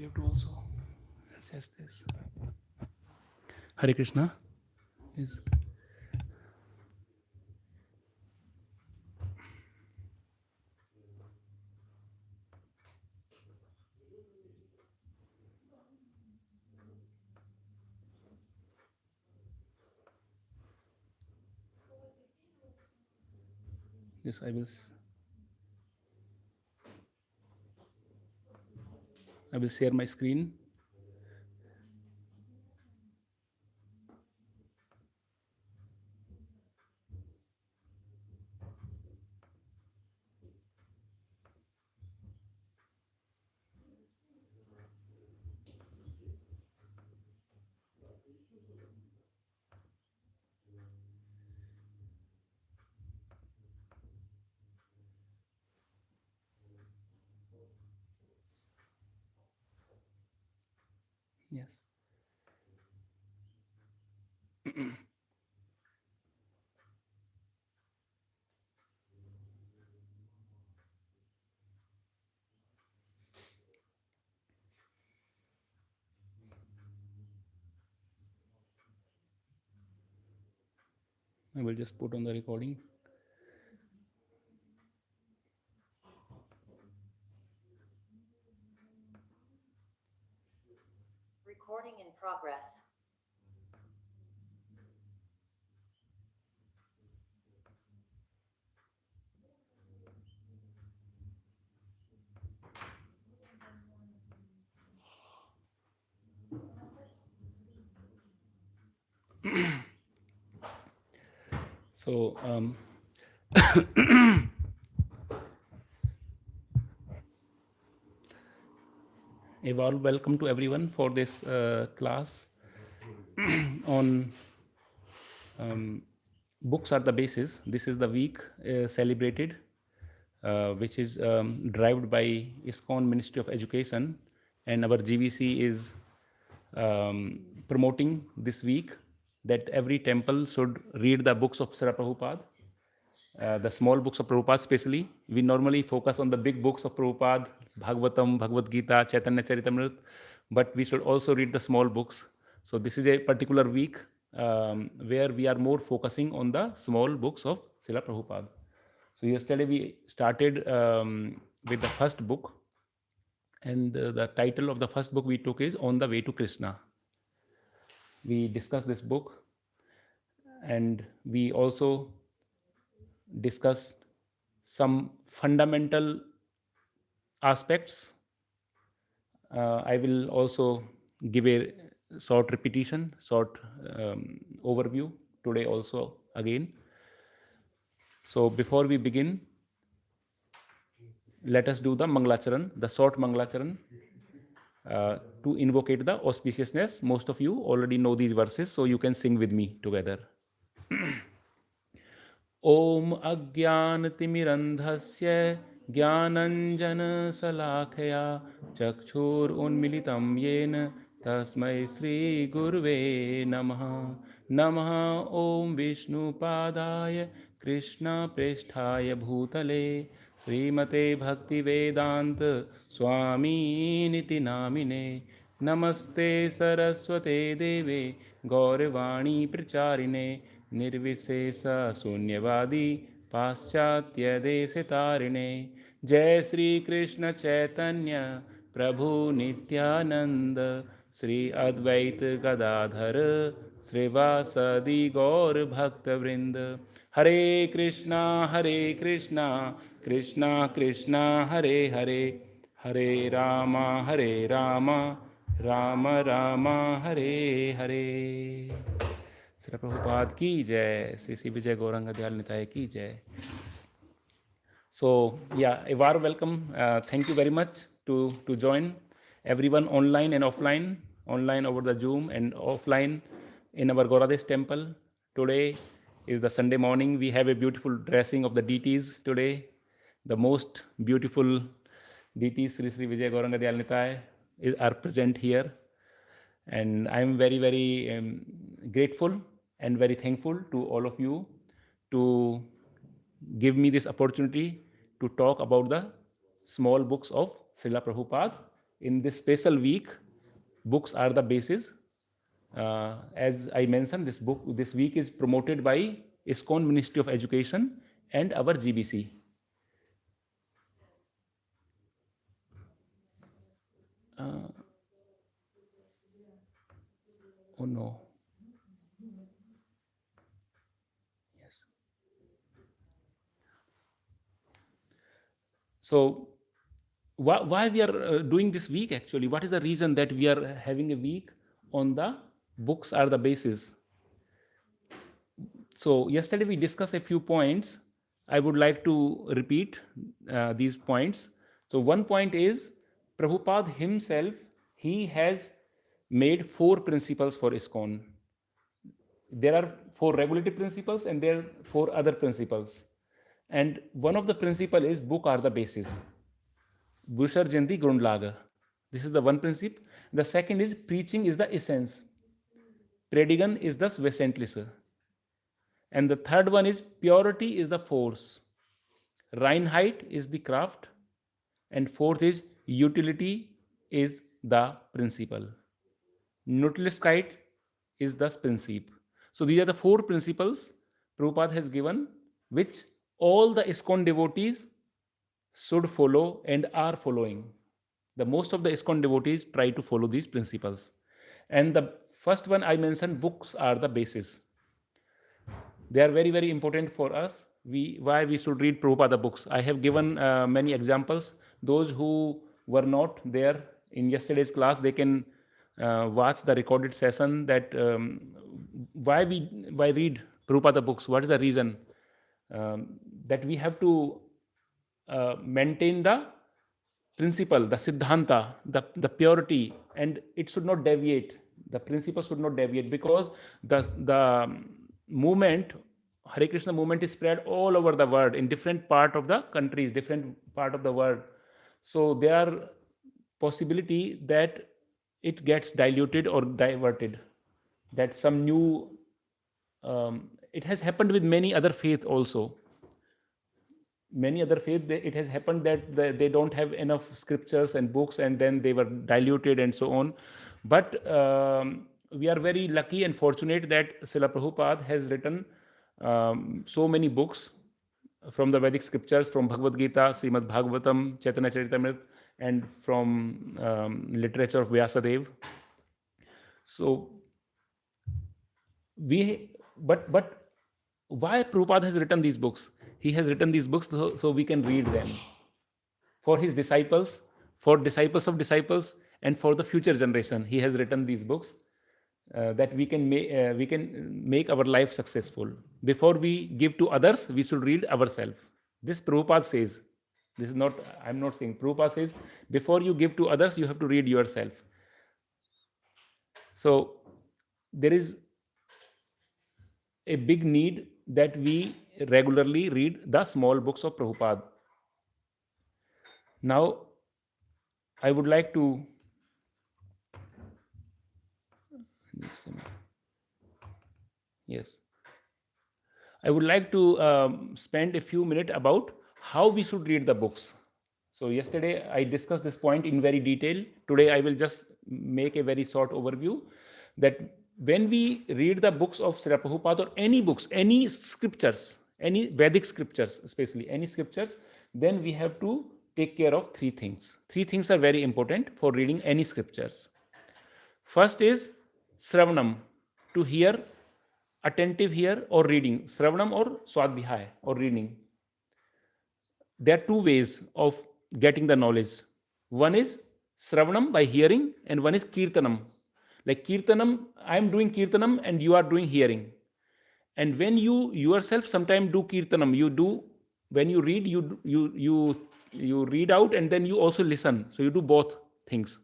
we have to also adjust this. Hare Krishna. Is yes, I will share my screen. Yes. I will just put on the recording. Recording in progress. So a warm welcome to everyone for this class on books are the basis. This is the week celebrated, which is derived by ISKCON Ministry of Education, and our GVC is promoting this week that every temple should read the books of Srila Prabhupada, the small books of Prabhupada especially. We normally focus on the big books of Prabhupada, Bhagavatam, Bhagavad Gita, Chaitanya Charitamrita, but we should also read the small books. So this is a particular week where we are more focusing on the small books of Srila Prabhupada. So yesterday we started with the first book, and the title of the first book we took is On the Way to Krishna. We discussed this book, and we also discussed some fundamental aspects. I will also give a short repetition, short overview today also again. So before we begin, let us do the Mangalacharan, the short Mangalacharan, to invocate the auspiciousness. Most of you already know these verses, so you can sing with me together. ॐ अज्ञानतिमिरन्धस्य ज्ञानञ्जनशलाखया चक्षुरुन्मिलितं येन तस्मै श्रीगुरुवे नमः। नमः ॐ विष्णुपादाय कृष्णप्रेष्ठाय भूतले श्रीमते भक्तिवेदान्त स्वामीनिति नामिने। नमस्ते सरस्वते देवे गौरवाणी प्रचारिणे निर्विशेष शून्यवादी पाश्चात्य देश तारिणे। जय श्री कृष्ण चैतन्य प्रभु नित्यानंद श्री अद्वैत गदाधर श्रीवासदि गौर भक्त वृंद। हरे कृष्णा कृष्णा कृष्णा हरे हरे, हरे राम राम राम हरे हरे। श्री प्रभुपाद की जय, श्री विजय गौरंग दयाल निताय की जय। So yeah, a warm welcome. Thank you very much to join everyone online and offline, online over the Zoom and offline in our Gauradesh temple. Today is the Sunday morning. We have a beautiful dressing of the deities today. The most beautiful deities, Sri Sri Vijay Gauranga Dayal Nitai, are present here. And I am very, very grateful and very thankful to all of you to give me this opportunity to talk about the small books of Srila Prabhupada in this special week, books are the basis. As I mentioned, this week is promoted by ISKCON Ministry of Education and our GBC. Oh no. Yes. So why we are doing this week actually? What is the reason that we are having a week on the books are the basis? So yesterday we discussed a few points. I would like to repeat these points. So one point is Prabhupada himself, he has made 4 principles for ISKCON. There are 4 regulative principles and there are 4 other principles. And one of the principle is book are the basis. Visarjanti Grundlaga. This is the one principle. The second is preaching is the essence. Predigen is the Wesentliche. And the third one is purity is the force. Reinheit is the craft. And fourth is utility is the principle. Nützlichkeit is the principle. So these are the 4 principles Prabhupada has given, which all the ISKCON devotees should follow and are following. The most of the ISKCON devotees try to follow these principles. And the first one I mentioned, books are the basis. They are very, very important for us. Why we should read Prabhupada books. I have given many examples. Those who were not there in yesterday's class, they can watch the recorded session that why read Prabhupada books. What is the reason? That we have to maintain the principle, the siddhanta, the purity, and it should not deviate. The principle should not deviate because the movement, Hare Krishna movement is spread all over the world in different part of the countries, different part of the world. So there are possibility that it gets diluted or diverted. That some new, it has happened with many other faith also. Many other faith, it has happened that they don't have enough scriptures and books and then they were diluted and so on. But we are very lucky and fortunate that Srila Prabhupada has written so many books from the Vedic scriptures, from Bhagavad Gita, Srimad Bhagavatam, Chaitanya Charitamrita, and from literature of Vyasadeva. So but why Prabhupada has written these books? He has written these books so we can read them for his disciples, for disciples of disciples, and for the future generation. He has written these books that we can make our life successful. Before we give to others, we should read ourselves. This Prabhupada says. This is not, I'm not saying. Prabhupada says, before you give to others, you have to read yourself. So there is a big need that we regularly read the small books of Prabhupada. Now, I would like to I would like to spend a few minutes about how we should read the books. So yesterday I discussed this point in very detail. Today I will just make a very short overview that when we read the books of Srila Prabhupada or any books, any scriptures, any Vedic scriptures, especially any scriptures, then we have to take care of 3 things. 3 things are very important for reading any scriptures. First is Sravanam, to hear, attentive hear or reading. Sravanam or Swadhyay or reading. There are 2 ways of getting the knowledge. One is Sravanam by hearing and one is Kirtanam. Like Kirtanam, I am doing Kirtanam and you are doing hearing. And when you yourself sometimes do Kirtanam, you do, when you read, you read out and then you also listen. So you do both things,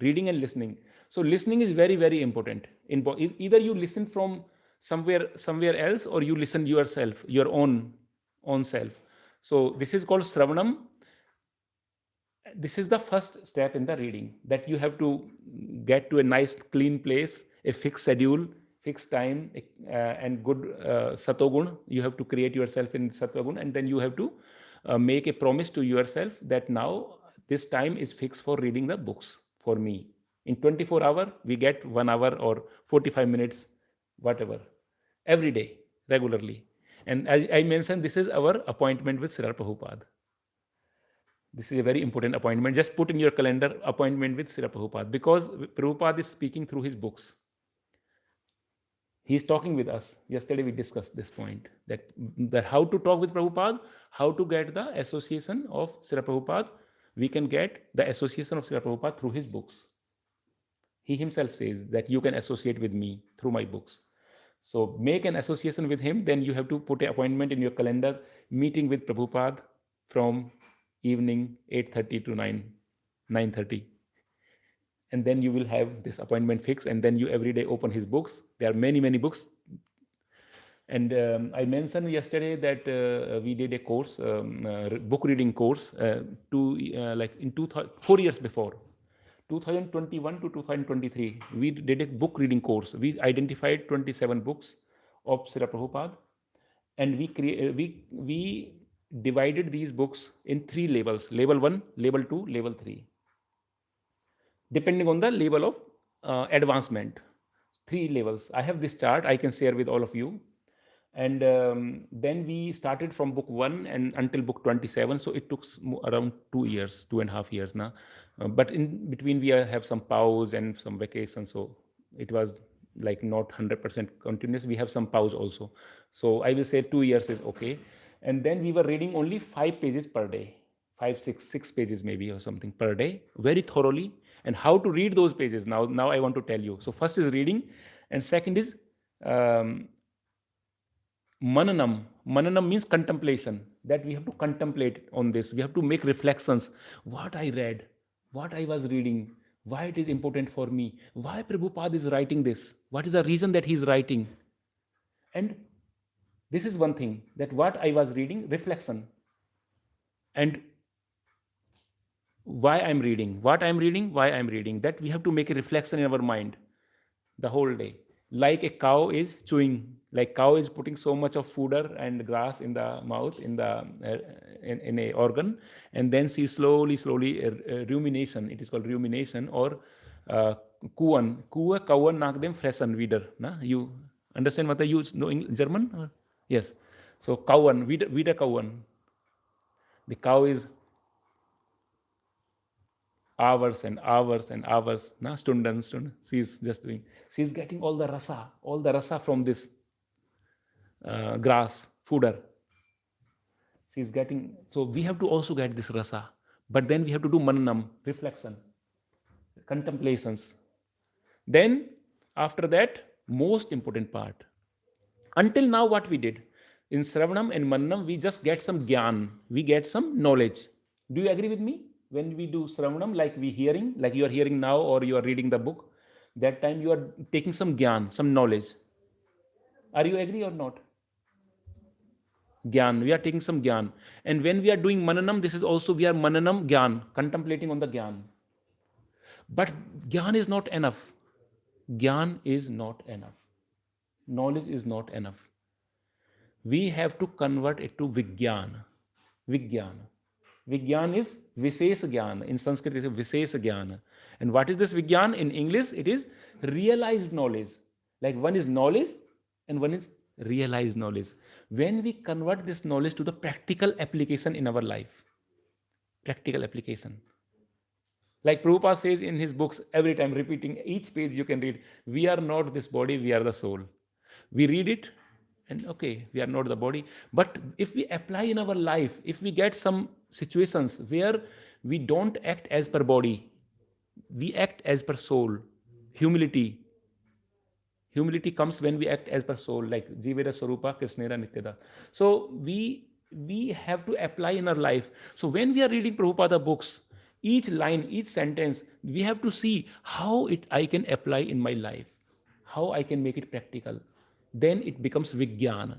reading and listening. So listening is very, very important. Either you listen from somewhere else or you listen yourself, your own self. So this is called Sravanam. This is the first step in the reading, that you have to get to a nice clean place, a fixed schedule, fixed time, and good Satogun. You have to create yourself in Satogun, and then you have to make a promise to yourself that now this time is fixed for reading the books. for me. In 24 hours, we get 1 hour or 45 minutes, whatever, every day, regularly. And as I mentioned, this is our appointment with Srila Prabhupada. This is a very important appointment. Just put in your calendar appointment with Srila Prabhupada, because Prabhupada is speaking through his books. He is talking with us. Yesterday we discussed this point, that how to talk with Prabhupada, how to get the association of Srila Prabhupada. We can get the association of Srila Prabhupada through his books. He himself says that you can associate with me through my books. So make an association with him. Then you have to put an appointment in your calendar, meeting with Prabhupada from evening 8:30 to 9:30. And then you will have this appointment fixed, and then you every day open his books. There are many, many books. And I mentioned yesterday that we did a course, book reading course, like in 4 years before, 2021 to 2023, we did a book reading course. We identified 27 books of Srila Prabhupada, and we divided these books in 3 levels: level 1, level 2, level 3, depending on the level of advancement. 3 levels. I have this chart I can share with all of you. And then we started from book 1 and until book 27. So it took around 2 years, 2.5 years now. But in between we have some pause and some vacation. So it was like not 100% continuous. We have some pause also. So I will say 2 years is okay. And then we were reading only 5 pages per day, 6 pages maybe or something per day, very thoroughly. And how to read those pages now I want to tell you. So first is reading, and second is Mananam. Mananam means contemplation, that we have to contemplate on this. We have to make reflections. What I read, what I was reading, why it is important for me, why Prabhupada is writing this, what is the reason that he is writing. And this is one thing, that what I was reading, reflection. And why I'm reading, what I'm reading, why I'm reading, that we have to make a reflection in our mind the whole day. Like a cow is chewing, like cow is putting so much of fodder and grass in the mouth, in a organ, and then she slowly rumination, it is called rumination, or kuan kawan nak them freshen wieder na. You understand what I use? No, German or? Yes. So kawan, wieder kawan, the cow is hours and hours and hours, na, stunden. She's just doing. She's getting all the rasa from this grass, fodder. She's getting. So we have to also get this rasa, but then we have to do mananam, reflection, contemplations. Then after that, most important part. Until now, what we did in Sravanam and Mananam, we just get some gyan, we get some knowledge. Do you agree with me? When we do Sravanam, like we hearing, like you are hearing now, or you are reading the book, that time you are taking some gyan, some knowledge. Are you agree or not? Gyan, we are taking some gyan. And when we are doing Mananam, this is also, we are Mananam gyan, contemplating on the gyan. But gyan is not enough. Gyan is not enough. Knowledge is not enough. We have to convert it to Vigyan. Vigyan. Vigyan is Vises Gyan. In Sanskrit, it is Vises Gyan. And what is this Vigyan? In English, it is realized knowledge. Like one is knowledge and one is realized knowledge. When we convert this knowledge to the practical application in our life, practical application. Like Prabhupada says in his books, every time repeating, each page you can read, we are not this body, we are the soul. We read it, and okay, we are not the body. But if we apply in our life, if we get some situations where we don't act as per body, we act as per soul. Humility. Humility comes when we act as per soul, like Jivera Swarupa Krishnera Nityada. So we have to apply in our life. So when we are reading Prabhupada books, each line, each sentence, we have to see how I can apply in my life, how I can make it practical. Then it becomes Vijnana,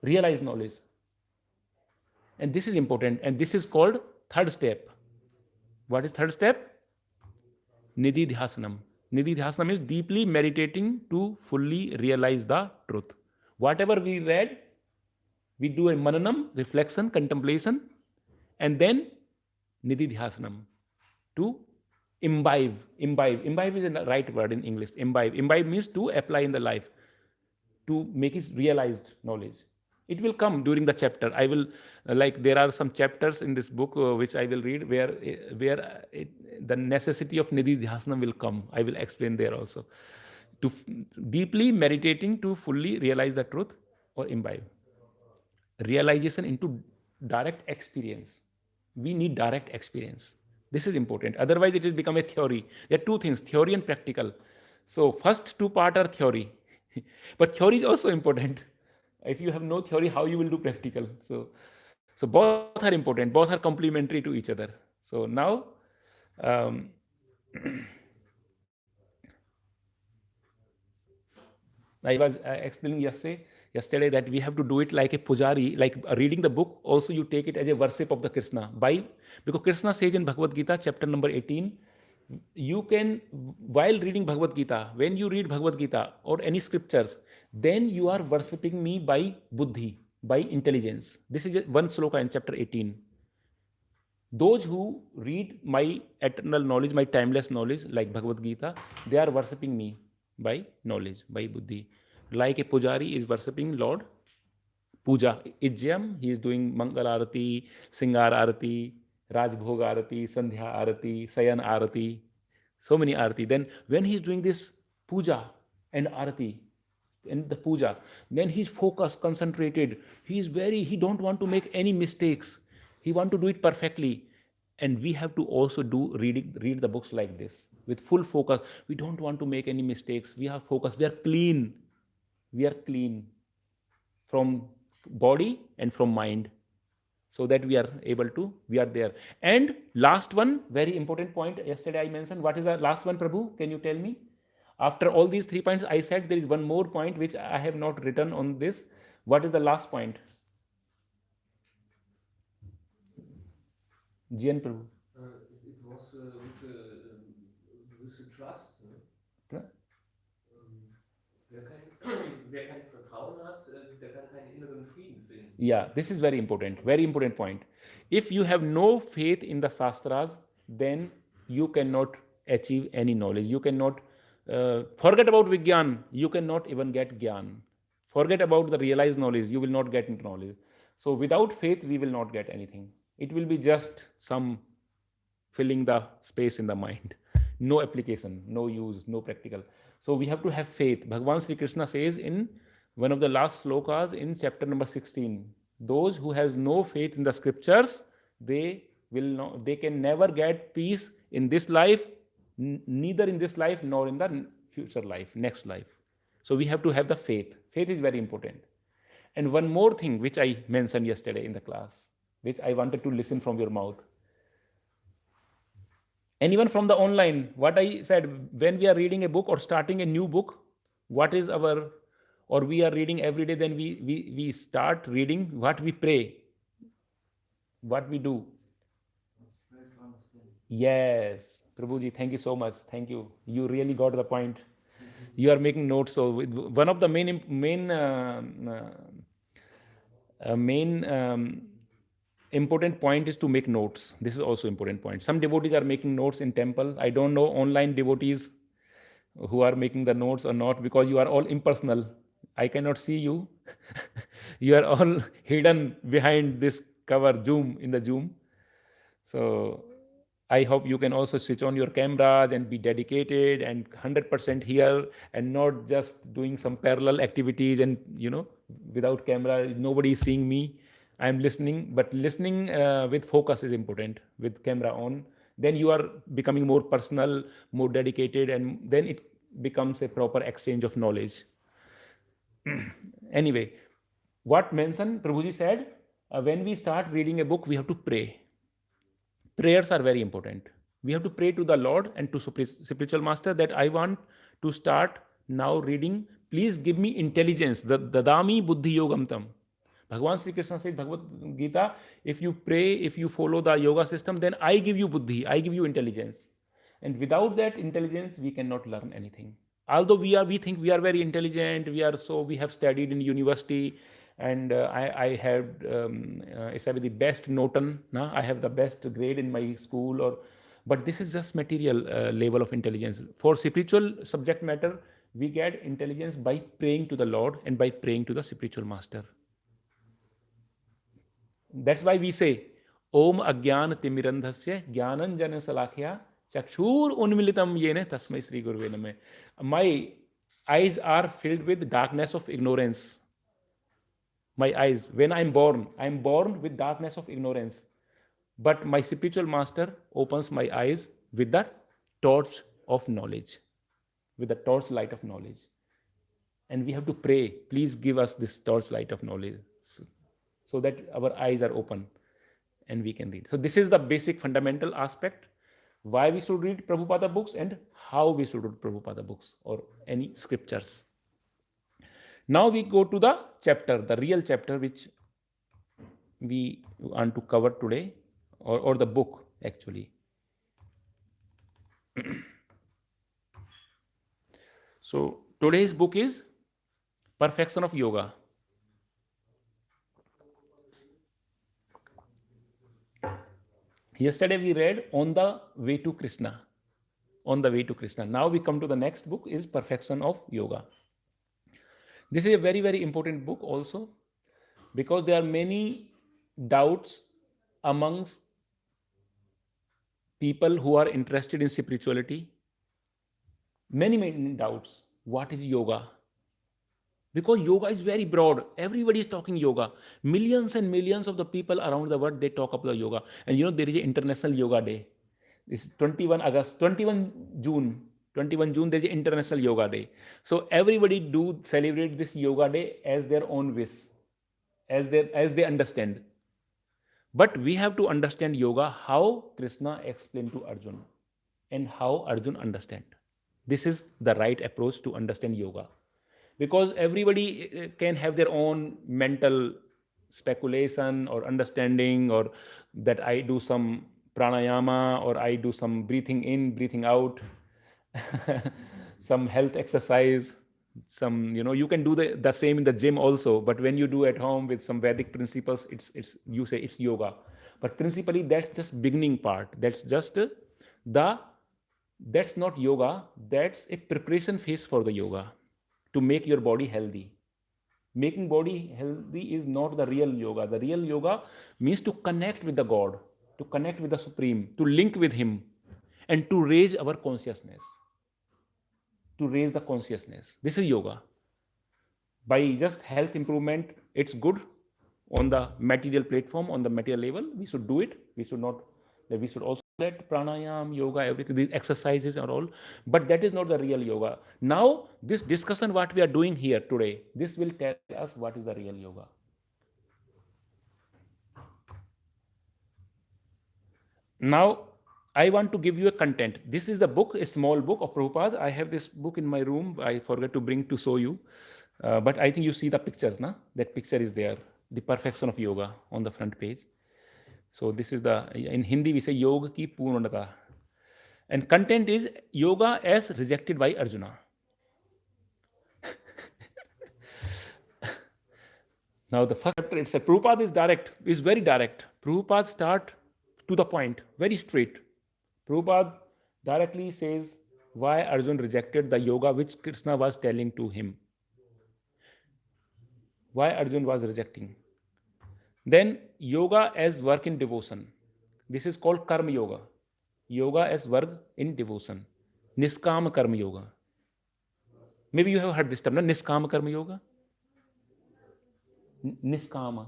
realized knowledge. And this is important, and this is called third step. What is third step? Nidhi Dhyasanam. Nidhi Dhyasanam is deeply meditating to fully realize the truth. Whatever we read, we do a mananam, reflection, contemplation, and then Nidhi Dhyasanam, to Imbibe is the right word in English. Imbibe means to apply in the life, to make it realized knowledge. It will come during the chapter. I will like there are some chapters in this book which I will read the necessity of nidhi dhyasana will come. I will explain there also. To deeply meditating to fully realize the truth or imbibe. Realization into direct experience. We need direct experience. This is important. Otherwise, it has become a theory. There are two things, theory and practical. So, first two part are theory. But theory is also important. If you have no theory, how you will do practical? So both are important. Both are complementary to each other. So now, um, I was explaining yesterday that we have to do it like a pujari, like reading the book. Also, you take it as a worship of the Krishna. Because Krishna says in Bhagavad Gita, chapter number 18, you can, while reading Bhagavad Gita, when you read Bhagavad Gita or any scriptures, then you are worshipping me by buddhi, by intelligence. This is one sloka in chapter 18. Those who read my eternal knowledge, my timeless knowledge, like Bhagavad Gita, they are worshipping me by knowledge, by buddhi. Like a pujari is worshipping Lord, puja. Ijyam, he is doing Mangal Arati, Singar Arati, Rajbhog Arati, Sandhya Arati, Sayan Arati, so many Arati. Then when he is doing this puja and Arati, and the puja, then he's focused, concentrated. He don't want to make any mistakes. He want to do it perfectly. And we have to also read the books like this with full focus. We don't want to make any mistakes. We are focused. We are clean. We are clean from body and from mind, so that we are there. And last one, very important point. Yesterday I mentioned. What is the last one, Prabhu? Can you tell me? After all these 3 points, I said there is one more point which I have not written on this. What is the last point? Jian Prabhu. It was with the trust. Ne? Wer kein Vertrauen hat, der kann keinen inneren Frieden finden. Yeah, this is very important point. If you have no faith in the Shastras, then you cannot achieve any knowledge. You cannot forget about Vigyan, you cannot even get Gyan. Forget about the realized knowledge, you will not get into knowledge. So without faith, we will not get anything. It will be just some filling the space in the mind. No application, no use, no practical. So we have to have faith. Bhagavan Sri Krishna says in one of the last slokas in chapter number 16, those who has no faith in the scriptures, they can never get peace in this life, neither in this life nor in the future life, next life. So we have to have the faith. Faith is very important. And one more thing which I mentioned yesterday in the class, which I wanted to listen from your mouth. Anyone from the online, what I said, when we are reading a book or starting a new book, what is our, or we are reading every day, then we start reading, what we pray, what we do. Yes, Prabhuji, thank you so much. Thank you. You really got the point. You are making notes. So one of the main important point is to make notes. This is also important point. Some devotees are making notes in temple. I don't know online devotees who are making the notes or not, because you are all impersonal. I cannot see you. You are all hidden behind this cover in the Zoom. So I hope you can also switch on your cameras and be dedicated and 100% here, and not just doing some parallel activities and without camera, nobody is seeing me. I am listening, but listening with focus is important, with camera on. Then you are becoming more personal, more dedicated, and then it becomes a proper exchange of knowledge. Anyway, what mentioned, Prabhuji said, when we start reading a book, we have to pray. Prayers are very important. We have to pray to the Lord and to spiritual master that I want to start now reading. Please give me intelligence. Dadami buddhi yogam tam. Bhagavan Sri Krishna says, Bhagavad Gita, if you pray, if you follow the yoga system, then I give you buddhi, I give you intelligence. And without that intelligence, we cannot learn anything. Although we think we are very intelligent, we have studied in university, and I had the best noten. I have the best grade in my school, But this is just material level of intelligence. For spiritual subject matter, we get intelligence by praying to the Lord and by praying to the spiritual master. That's why we say, Om Agyan Timirandhasya Jnananjana Salakhya Chakshur Unmilitam Yene Tasmai Sri Guruve Namaha. My eyes are filled with darkness of ignorance. My eyes, when I'm born with darkness of ignorance. But my spiritual master opens my eyes with the torch of knowledge, with the torch light of knowledge. And we have to pray, please give us this torch light of knowledge, so that our eyes are open and we can read. So this is the basic fundamental aspect, why we should read Prabhupada books and how we should read Prabhupada books or any scriptures. Now we go to the chapter, the real chapter which we want to cover today, or the book actually. So today's book is Perfection of Yoga. Yesterday we read On the Way to Krishna. On the Way to Krishna. Now we come to the next book, is Perfection of Yoga. This is a very, very important book also, because there are many doubts amongst people who are interested in spirituality. Many, many doubts. What is yoga? Because yoga is very broad. Everybody is talking yoga. Millions and millions of the people around the world, they talk about yoga. And you know, there is an International Yoga Day. It's 21 June, there is an International Yoga Day. So everybody do celebrate this Yoga Day as their own wish, as they understand. But we have to understand yoga how Krishna explained to Arjuna and how Arjuna understand. This is the right approach to understand yoga. Because everybody can have their own mental speculation or understanding, or that I do some pranayama, or I do some breathing in, breathing out, some health exercise, some, you can do the same in the gym also, but when you do at home with some Vedic principles, you say it's yoga. But principally, that's just beginning part. That's just that's not yoga. That's a preparation phase for the yoga, to make your body healthy. Making body healthy is not the real yoga. The real yoga means to connect with the God, to connect with the Supreme, to link with Him, and to raise our consciousness. To raise the consciousness. This is yoga. By just health improvement, it's good on the material platform, on the material level. We should do it. We should also let pranayam, yoga, everything, these exercises are all. But that is not the real yoga. Now, this discussion, what we are doing here today, this will tell us what is the real yoga. Now, I want to give you a content. This is the book, a small book of Prabhupada. I have this book in my room. I forgot to bring to show you. But I think you see the pictures, na? That picture is there. The Perfection of Yoga on the front page. So this is in Hindi we say Yoga ki Purnata. And content is Yoga as rejected by Arjuna. Now the first chapter, it's a Prabhupada is very direct. Prabhupada start to the point, very straight. Prabhupada directly says why Arjuna rejected the yoga which Krishna was telling to him. Why Arjuna was rejecting. Then yoga as work in devotion. This is called karma yoga. Yoga as work in devotion. Niskama karma yoga. Maybe you have heard this term, no? Niskama karma yoga. Niskama.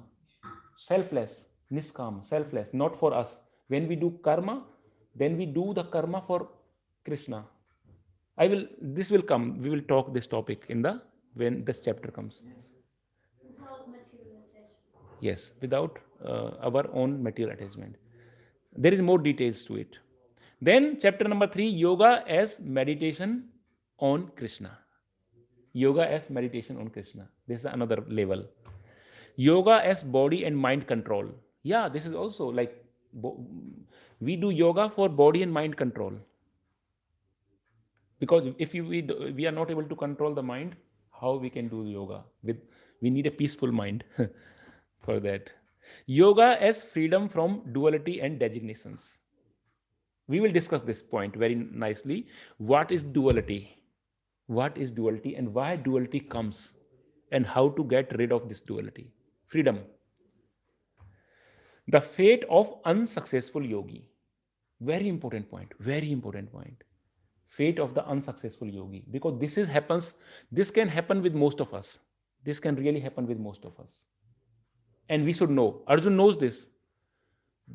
Selfless. Niskama. Selfless. Not for us. When we do karma, then we do the karma for Krishna. This will come. We will talk this topic when this chapter comes. Without material attachment. Yes, without our own material attachment. There is more details to it. Then chapter number 3, yoga as meditation on Krishna. Yoga as meditation on Krishna. This is another level. Yoga as body and mind control. Yeah, this is also like we do yoga for body and mind control. Because if we are not able to control the mind, how we can do yoga? We need a peaceful mind for that. Yoga as freedom from duality and designations. We will discuss this point very nicely. What is duality? What is duality and why duality comes and how to get rid of this duality? Freedom. The fate of unsuccessful yogi. Very important point. Very important point. Fate of the unsuccessful yogi. Because this can happen with most of us. This can really happen with most of us. And we should know. Arjun knows this.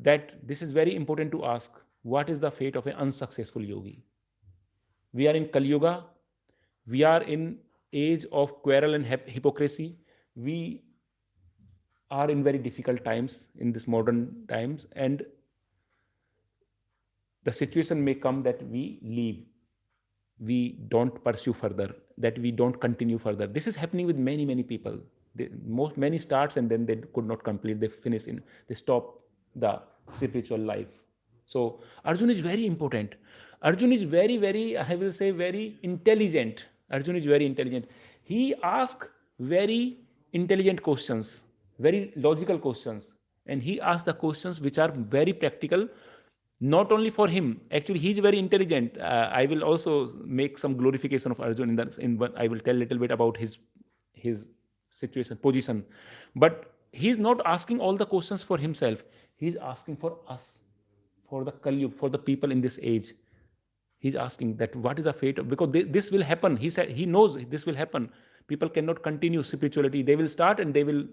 That this is very important to ask. What is the fate of an unsuccessful yogi? We are in Kali Yuga. We are in age of quarrel and hypocrisy. We are in very difficult times in this modern times, and the situation may come that we leave, we don't pursue further, that we don't continue further. This is happening with many people. Many starts and then they could not complete. They stop the spiritual life. So Arjun is very important. Arjun is very, I will say, very intelligent. Arjun is very intelligent. He asks very intelligent questions, very logical questions, and he asks the questions which are very practical, not only for him. Actually, he is very intelligent. I will also make some glorification of Arjun I will tell a little bit about his situation, position. But he is not asking all the questions for himself. He is asking for us, for the Kali Yuga, for the people in this age. He's asking that what is the fate of, because this will happen. He said he knows this will happen. People cannot continue spirituality. They will start and they will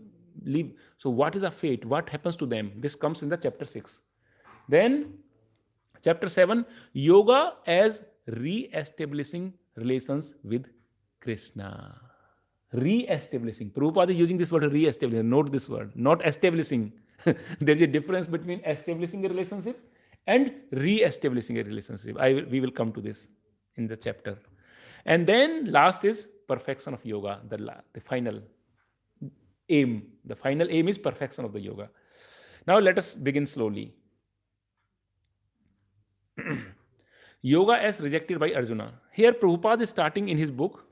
leave. So what is the fate? What happens to them? This comes in the chapter 6. Then chapter 7, yoga as re-establishing relations with Krishna. Re-establishing. Prabhupada is using this word re-establishing. Note this word, not establishing. There is a difference between establishing a relationship and re-establishing a relationship. We will come to this in the chapter. And then last is perfection of yoga, the final aim. The final aim is perfection of the yoga. Now let us begin slowly. Yoga as rejected by Arjuna. Here Prabhupada is starting in his book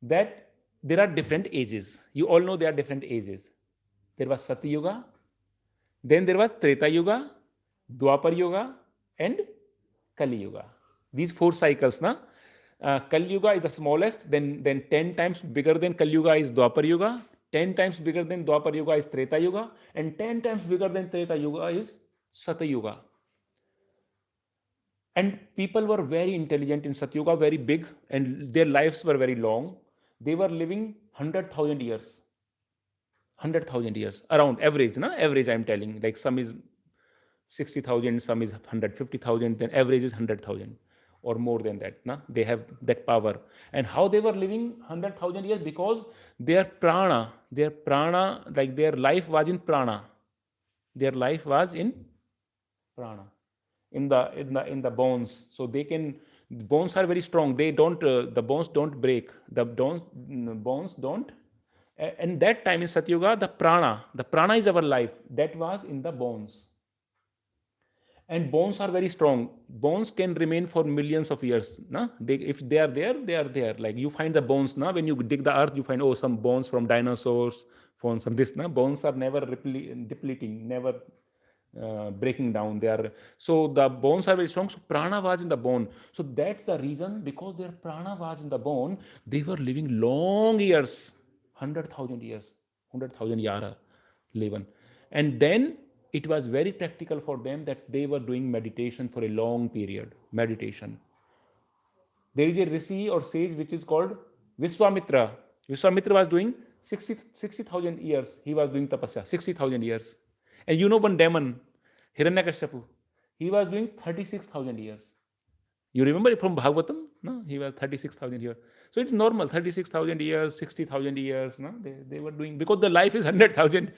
that there are different ages. You all know there are different ages. There was Satya Yuga, then there was Treta Yuga, Dwapar Yuga, and Kali Yuga. These 4 cycles. Kali Yuga is the smallest, then 10 times bigger than Kali Yuga is Dwapar Yuga, 10 times bigger than Dwapar Yuga is Treta Yuga, and 10 times bigger than Treta Yuga is Satya Yuga. And people were very intelligent in Satya Yuga, very big, and their lives were very long. They were living 100,000 years. 100,000 years, around average, average I am telling, like some is 60,000, some is 150,000, then average is 100,000 or more than that. They have that power. And how they were living 100,000 years? Because their prana, like their life was in prana. Their life was in prana, in the bones. So bones are very strong. They don't, the bones don't break. The bones don't. And that time in Satya Yuga, the prana is our life. That was in the bones. And bones are very strong. Bones can remain for millions of years. If they are there, they are there. Like you find the bones. When you dig the earth, you find some bones from dinosaurs, from some this. Bones are never depleting, never breaking down. So the bones are very strong. So prana was in the bone. So that's the reason, because their prana was in the bone, they were living long years. 100,000 years, 100,000 yara leven. And then it was very practical for them that they were doing meditation for a long period. Meditation. There is a rishi or sage which is called Vishwamitra. Vishwamitra was doing 60,000 years. He was doing tapasya, 60,000 years. And you know one demon, Hiranyakashipu, he was doing 36,000 years. You remember it from Bhagavatam? He was 36,000 years. So it's normal, 36,000 years, 60,000 years. They were doing, because the life is 100,000.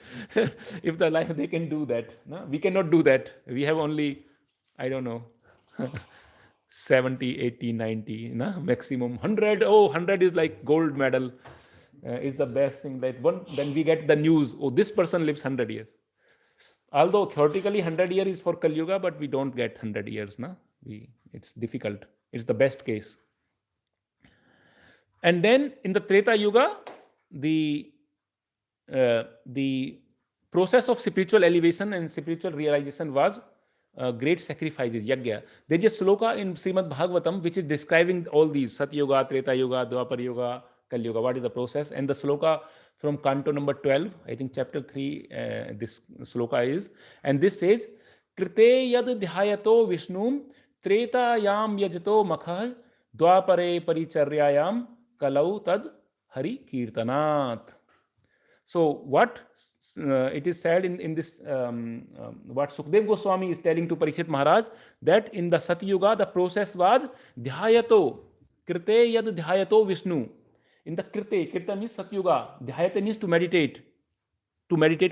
If the life, they can do that. We cannot do that. We have only, I don't know, 70, 80, 90, maximum 100. Oh, 100 is like gold medal. Is the best thing. Then we get the news, oh, this person lives 100 years. Although theoretically 100 years is for Kali Yuga, but we don't get 100 years. It's difficult. It's the best case. And then in the Treta Yuga, the process of spiritual elevation and spiritual realization was great sacrifices, yagya. There is a sloka in Srimad Bhagavatam which is describing all these Sat Yuga, Treta Yuga, Dwapar Yuga, Kali Yuga, what is the process. And the sloka from canto number 12, I think chapter 3, this sloka is. And this says, Krite yad dhyayato Vishnum, Treta yam yajto makhah, Dwapare paricharyayam, Kalau tad Hari Kirtanat. So what it is said in this, what Sukdev Goswami is telling to Parikshit Maharaj, that in the Satyuga the process was dhyayato, krite yad dhyayato Vishnu. In the krita means Satyuga, dhyayate means to meditate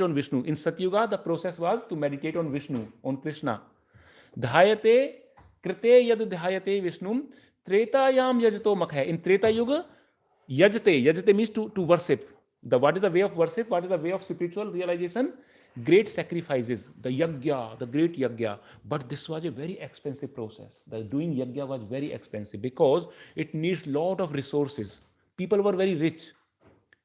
on Vishnu. In Satyuga the process was to meditate on Vishnu, on Krishna. Dhyayate, krite yad dhyayate Vishnu, tretayam yajto makhaya. In Treta Yuga, yajate means to worship. What is the way of worship? What is the way of spiritual realization? Great sacrifices, the yagya, the great yagya. But this was a very expensive process. The doing yagya was very expensive because it needs lot of resources. People were very rich,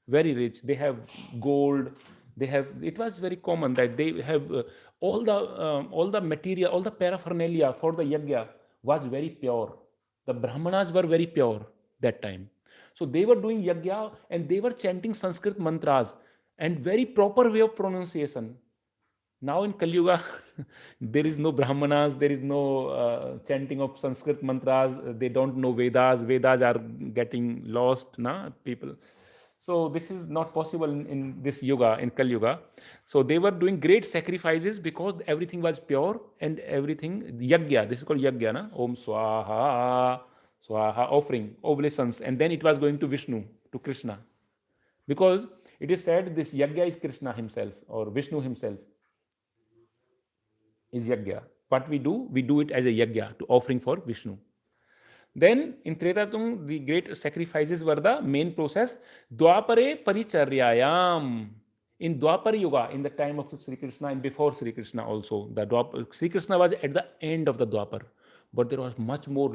very rich. They have gold. It was very common that they have all the material, all the paraphernalia for the yagya was very pure. The Brahmanas were very pure that time. So they were doing yagya and they were chanting Sanskrit mantras and very proper way of pronunciation. Now in Kali Yuga, there is no Brahmanas, there is no chanting of Sanskrit mantras. They don't know Vedas. Vedas are getting lost, people. So this is not possible in this Yuga, in Kali Yuga. So they were doing great sacrifices because everything was pure and everything, yagya, this is called yagya, Om Swaha. Swaha, offering, oblations, and then it was going to Vishnu, to Krishna. Because it is said this yagya is Krishna himself or Vishnu himself is yagya. What we do it as a yagya, to offering for Vishnu. Then in Tretatum, the great sacrifices were the main process. Dwapare paricharyayam. In Dwapar Yuga, in the time of Sri Krishna and before Sri Krishna also, Sri Krishna was at the end of the Dwapar. But there was much more,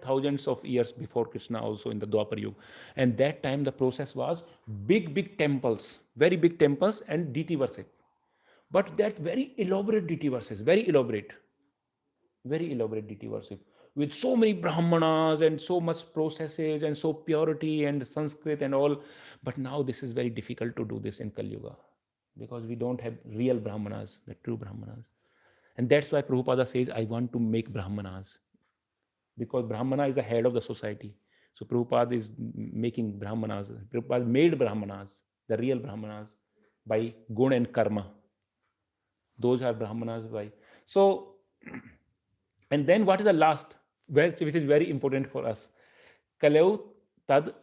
thousands of years before Krishna also in the Dwapar Yuga. And that time the process was big temples, very big temples and deity worship. But that very elaborate deity worship, very elaborate deity worship with so many Brahmanas and so much processes and so purity and Sanskrit and all. But now this is very difficult to do this in Kali Yuga because we don't have real Brahmanas, the true Brahmanas. And that's why Prabhupada says, I want to make Brahmanas. Because Brahmana is the head of the society. So Prabhupada is making Brahmanas. Prabhupada made Brahmanas, the real Brahmanas, by Guna and Karma. Those are Brahmanas by. So, and then what is the last, which is very important for us? Kalau tad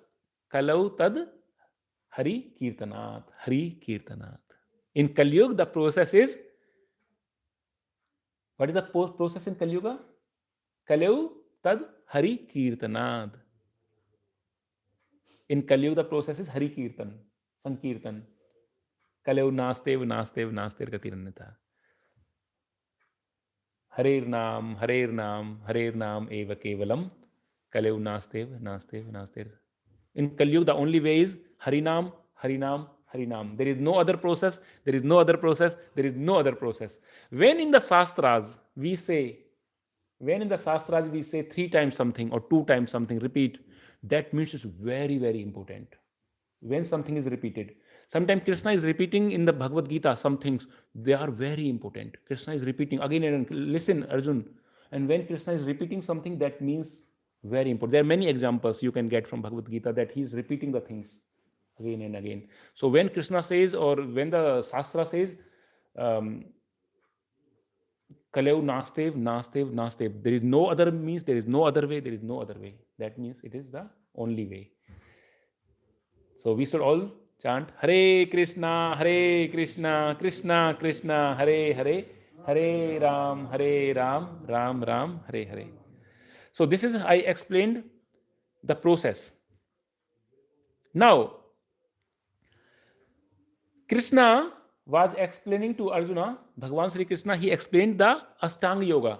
Hari Kirtanat. Hari Kirtanat. In Kali Yuga, the process is, what is the process in Kali Yuga? Kalau tad Hari Kirtanad. In Kali Yuga, the process is Hari Kirtan, Sankirtan. Kalau nastev gatirannata. Harer Nam, eva kevalam. Kalau nastev. In Kali Yuga, the only way is Harinam. There is no other process. When in the Shastras we say 3 times something or 2 times something, repeat, that means it's very, very important. When something is repeated. Sometimes Krishna is repeating in the Bhagavad Gita some things, they are very important. Krishna is repeating again and again. Listen, Arjun. And when Krishna is repeating something, that means very important. There are many examples you can get from Bhagavad Gita that he is repeating the things again and again. So when Krishna says, or when the Shastra says, Kalau nastev, there is no other means, there is no other way. That means it is the only way. So we should all chant Hare Krishna, Krishna Krishna, Hare Hare, Hare Ram, Ram Ram, Hare Hare. So this is, I explained the process. Now, Krishna was explaining to Arjuna, Bhagavan Sri Krishna, he explained the Ashtanga Yoga.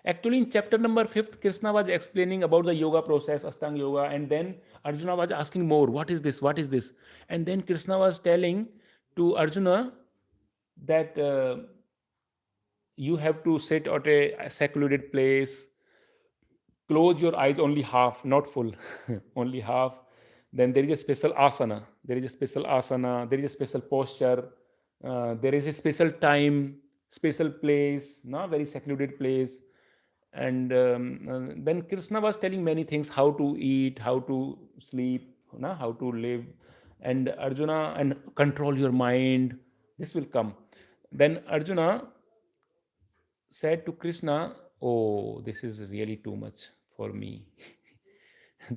Actually, in chapter number 5, Krishna was explaining about the yoga process, Ashtanga Yoga, and then Arjuna was asking more, what is this? And then Krishna was telling to Arjuna that you have to sit at a secluded place, close your eyes only half, not full, only half. Then there is a special asana. There is a special asana. There is a special posture. There is a special time, special place, no, very secluded place. And then Krishna was telling many things: how to eat, how to sleep, no, how to live, and Arjuna, and control your mind. This will come. Then Arjuna said to Krishna, "Oh, this is really too much for me.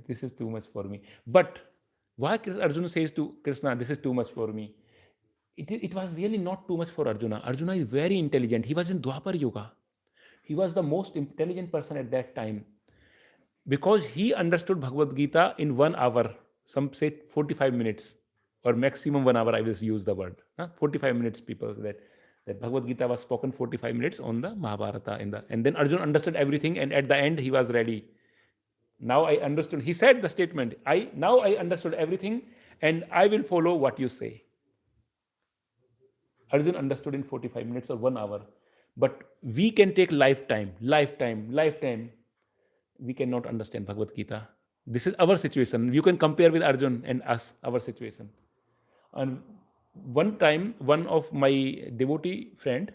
This is too much for me." But why Arjuna says to Krishna, "This is too much for me"? It was really not too much for Arjuna. Arjuna is very intelligent. He was in Dwapar Yuga. He was the most intelligent person at that time because he understood Bhagavad Gita in 1 hour. Some say 45 minutes or maximum 1 hour. I will use the word 45 minutes. People that Bhagavad Gita was spoken 45 minutes on the Mahabharata and then Arjuna understood everything, and at the end he was ready. Now I understood. He said the statement, now I understood everything and I will follow what you say. Arjuna understood in 45 minutes or 1 hour. But we can take lifetime. We cannot understand Bhagavad Gita. This is our situation. You can compare with Arjuna and us, our situation. And one time, one of my devotee friend,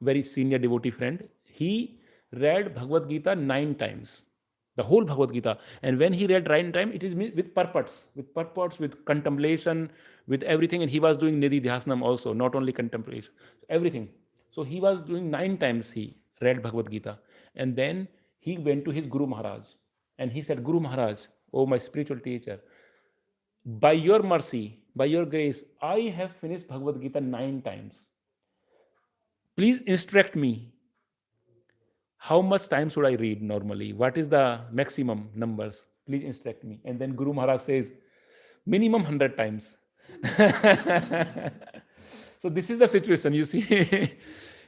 very senior devotee friend, he read Bhagavad Gita 9 times. The whole Bhagavad Gita. And when he read 9 times, it is with purports, with contemplation, with everything. And he was doing Nidhi Dhyasanam also, not only contemplation, everything. So he was doing 9 times he read Bhagavad Gita. And then he went to his Guru Maharaj. And he said, "Guru Maharaj, oh my spiritual teacher, by your mercy, by your grace, I have finished Bhagavad Gita 9 times. Please instruct me. How much time should I read normally? What is the maximum numbers? Please instruct me." And then Guru Maharaj says, "Minimum 100 times. So this is the situation, you see.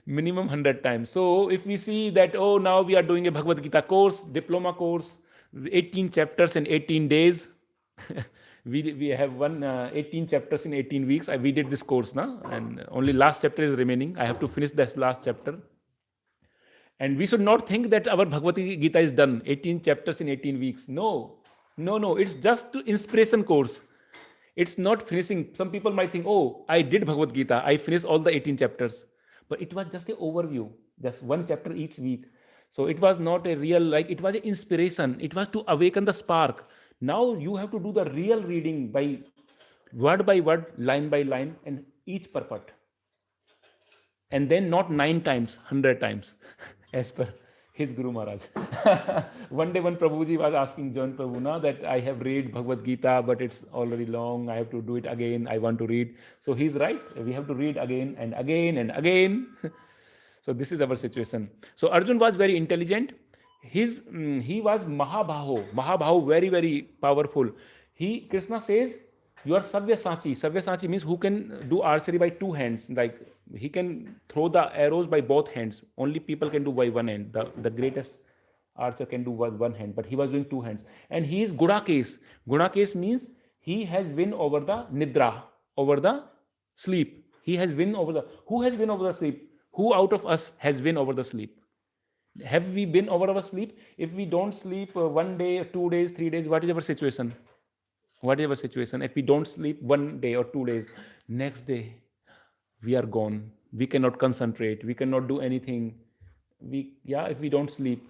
Minimum 100 times. So if we see that, oh, now we are doing a Bhagavad Gita course, diploma course, 18 chapters in 18 days. we have 18 chapters in 18 weeks. We did this course now, and only last chapter is remaining. I have to finish this last chapter. And we should not think that our Bhagavad Gita is done, 18 chapters in 18 weeks. No. It's just inspiration course. It's not finishing. Some people might think, oh, I did Bhagavad Gita. I finished all the 18 chapters. But it was just an overview, just one chapter each week. So it was not a real, it was an inspiration. It was to awaken the spark. Now you have to do the real reading by word, line by line, and each purport. And then not 9 times, 100 times, as per his Guru Maharaj. One day when Prabhuji was asking John Prabhu that I have read Bhagavad Gita, but it's already long, I have to do it again, I want to read. So he's right, we have to read again and again and again. So this is our situation. So Arjun was very intelligent. He was Mahabhaho, very, very powerful. Krishna says, you are Sabyasachi. Sabyasachi means who can do archery by 2 hands. Like he can throw the arrows by both hands. Only people can do by one hand. The greatest archer can do by one hand, but he was doing 2 hands. And he is Gudakesh. Gudakesh means he has win over the Nidra, over the sleep. He has win over the... Who has win over the sleep? Who out of us has win over the sleep? Have we been over our sleep? If we don't sleep 1 day, 2 days, 3 days, what is our situation? What is our situation? If we don't sleep 1 day or 2 days, next day we are gone. We cannot concentrate. We cannot do anything. If we don't sleep.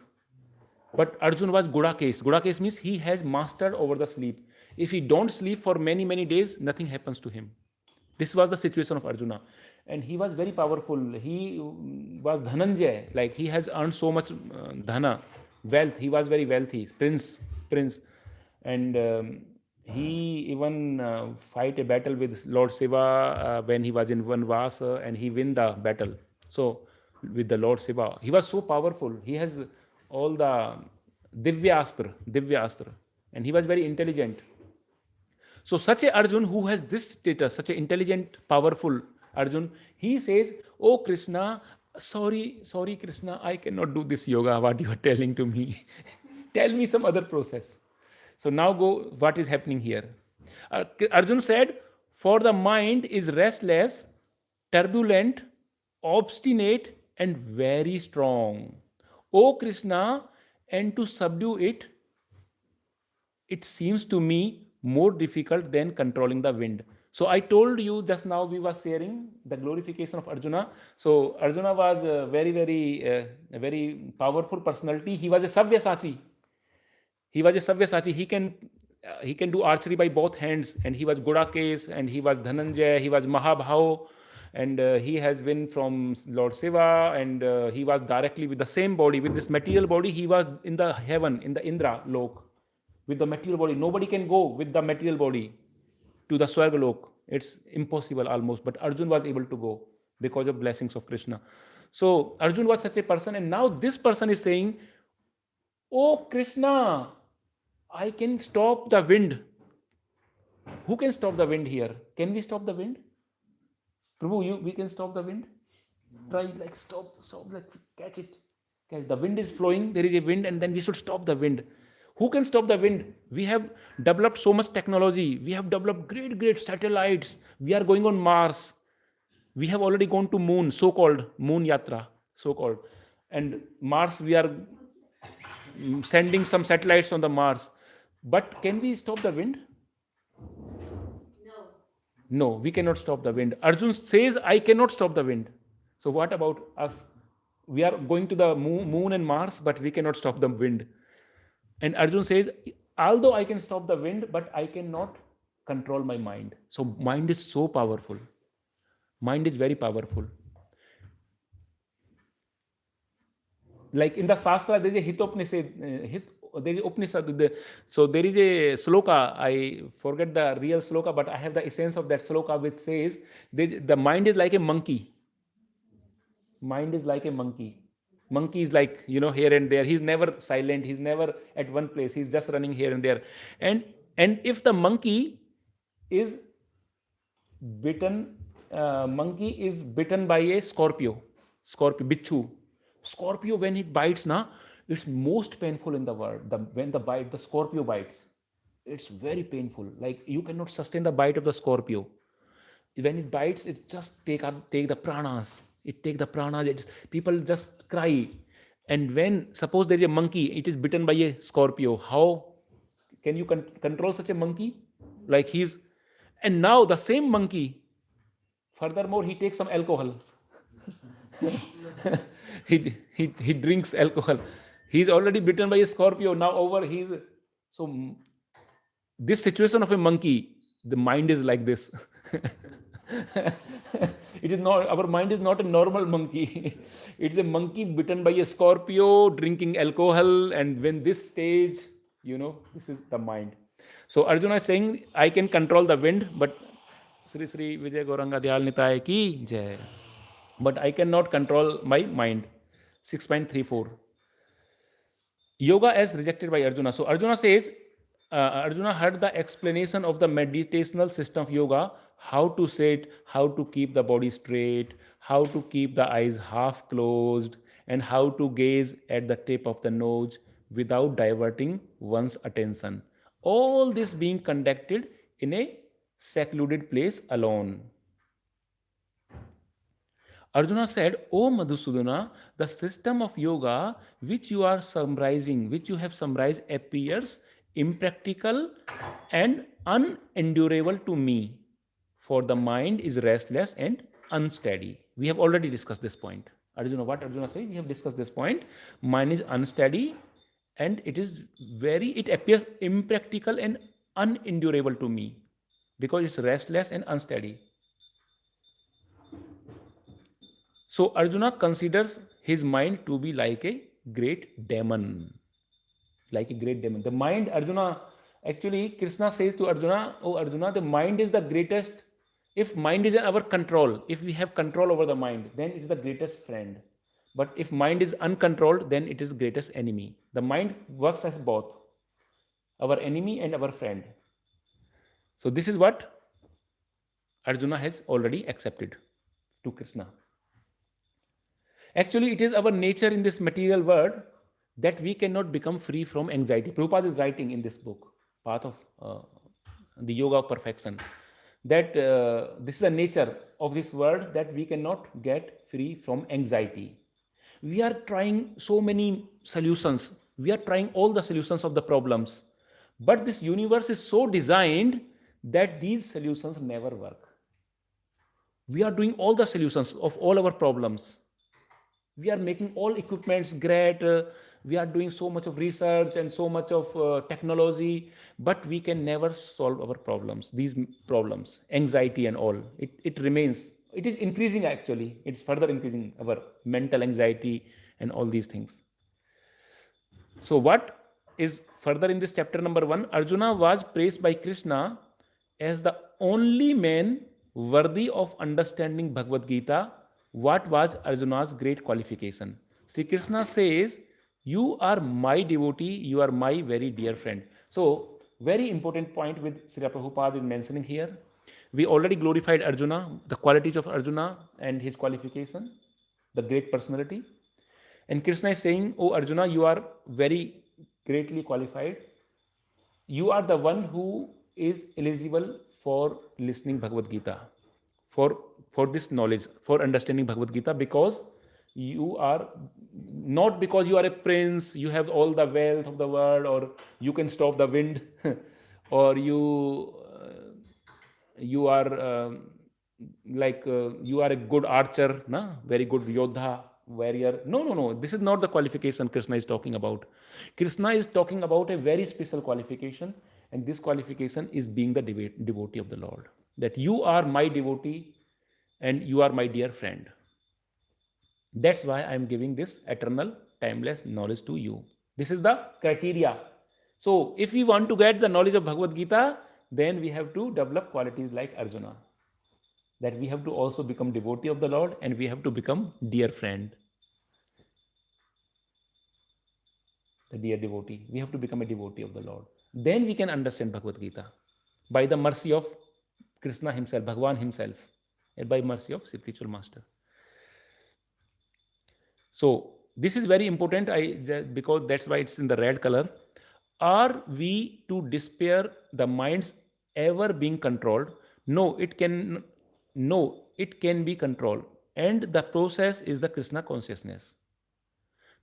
But Arjun was Gudakesh. Gudakesh means he has mastered over the sleep. If he don't sleep for many, many days, nothing happens to him. This was the situation of Arjuna. And he was very powerful. He was Dhananjay. Like he has earned so much dhana, wealth. He was very wealthy. Prince. And he even fight a battle with Lord Shiva when he was in Vanvas, and he win the battle. So with the Lord Shiva, he was so powerful. He has all the Divya Astra, and he was very intelligent. So such a Arjun who has this status, such an intelligent, powerful Arjun, he says, "Oh Krishna, sorry Krishna, I cannot do this yoga, what you are telling to me. Tell me some other process." So now go, what is happening here? Arjun said, "For the mind is restless, turbulent, obstinate, and very strong. O Krishna, and to subdue it, it seems to me more difficult than controlling the wind. So I told you just now we were sharing the glorification of Arjuna. So Arjuna was a very powerful personality. He was a Sabyasachi. He can do archery by both hands, and he was Godakesh, and he was Dhananjay, he was Mahabhau, and he has been from Lord Shiva, and he was directly with the same body, with this material body. He was in the heaven, in the Indra lok, with the material body. Nobody can go with the material body to the Swarga lok. It's impossible almost, but Arjun was able to go because of blessings of Krishna. So Arjun was such a person, and now this person is saying, "Oh Krishna, I can stop the wind." Who can stop the wind here? Can we stop the wind? Prabhu, we can stop the wind? Try, like, stop, like, catch it. Catch. The wind is flowing, there is a wind, and then we should stop the wind. Who can stop the wind? We have developed so much technology. We have developed great satellites. We are going on Mars. We have already gone to moon, so-called moon yatra, so-called. And Mars, we are sending some satellites on the Mars. But can we stop the wind? No, we cannot stop the wind. Arjun says, I cannot stop the wind. So what about us? We are going to the moon and Mars, but we cannot stop the wind. And Arjun says, although I can stop the wind, but I cannot control my mind. So mind is so powerful. Mind is very powerful. Like in the Shastra, there is a Hitopnisad. There is Upanishad. So there is a sloka. I forget the real sloka, but I have the essence of that sloka, which says the mind is like a monkey. Mind is like a monkey. Monkey is like, here and there. He's never silent. He's never at one place. He's just running here and there. And if the monkey is bitten by a scorpio, bichu. Scorpio, when it bites, it's most painful in the world. When the scorpio bites, it's very painful. Like, you cannot sustain the bite of the scorpio. When it bites, it just take the pranas. It take the pranas. People just cry. And when, suppose there is a monkey, it is bitten by a scorpio. How can you control such a monkey? Like, and now the same monkey, furthermore, he takes some alcohol. he drinks alcohol. He's already bitten by a scorpio. Now so this situation of a monkey, the mind is like this. It is not, our mind is not a normal monkey. It's a monkey bitten by a scorpio, drinking alcohol, and when this stage, this is the mind. So Arjuna is saying, I can control the wind, but Sri Sri Vijay Gauranga Dayal Nitaya ki jai. But I cannot control my mind. 6.34. Yoga as rejected by Arjuna. So Arjuna says, Arjuna heard the explanation of the meditational system of yoga, how to sit, how to keep the body straight, how to keep the eyes half closed, and how to gaze at the tip of the nose without diverting one's attention. All this being conducted in a secluded place alone. Arjuna said, O Madhusudana, the system of yoga which you have summarized appears impractical and unendurable to me, for the mind is restless and unsteady. We have already discussed this point. What Arjuna says? We have discussed this point. Mind is unsteady and it appears impractical and unendurable to me because it's restless and unsteady. So Arjuna considers his mind to be like a great demon. Like a great demon. The mind, actually Krishna says to Arjuna, oh Arjuna, the mind is the greatest. If mind is in our control, if we have control over the mind, then it is the greatest friend. But if mind is uncontrolled, then it is the greatest enemy. The mind works as both, our enemy and our friend. So this is what Arjuna has already accepted to Krishna. Actually, it is our nature in this material world that we cannot become free from anxiety. Prabhupada is writing in this book, Path of the Yoga of Perfection, that this is the nature of this world, that we cannot get free from anxiety. We are trying so many solutions. We are trying all the solutions of the problems. But this universe is so designed that these solutions never work. We are doing all the solutions of all our problems. We are making all equipments great. We are doing so much of research and so much of technology, but we can never solve our problems, these problems, anxiety and all. It remains, it is increasing actually. It's further increasing our mental anxiety and all these things. So, what is further in this chapter number 1? Arjuna was praised by Krishna as the only man worthy of understanding Bhagavad Gita. What was Arjuna's great qualification? Sri Krishna says, "You are my devotee, you are my very dear friend." So, very important point with Sri Prabhupada is mentioning here. We already glorified Arjuna, the qualities of Arjuna and his qualification, the great personality. And Krishna is saying, "Oh Arjuna, you are very greatly qualified. You are the one who is eligible for listening Bhagavad Gita, for this knowledge, for understanding Bhagavad Gita, because you are not because you are a prince, you have all the wealth of the world, or you can stop the wind, or you are you are a good archer, na? Very good yodha, warrior. No. This is not the qualification Krishna is talking about. Krishna is talking about a very special qualification, and this qualification is being the devotee of the Lord. That you are my devotee and you are my dear friend. That's why I am giving this eternal, timeless knowledge to you. This is the criteria. So, if we want to get the knowledge of Bhagavad Gita, then we have to develop qualities like Arjuna. That we have to also become devotee of the Lord, and we have to become dear friend. The dear devotee. We have to become a devotee of the Lord. Then we can understand Bhagavad Gita by the mercy of Krishna himself, Bhagavan himself, and by mercy of spiritual master. So this is very important, because that's why it's in the red color. Are we to despair the mind's ever being controlled? No, it can be controlled, and the process is the Krishna consciousness.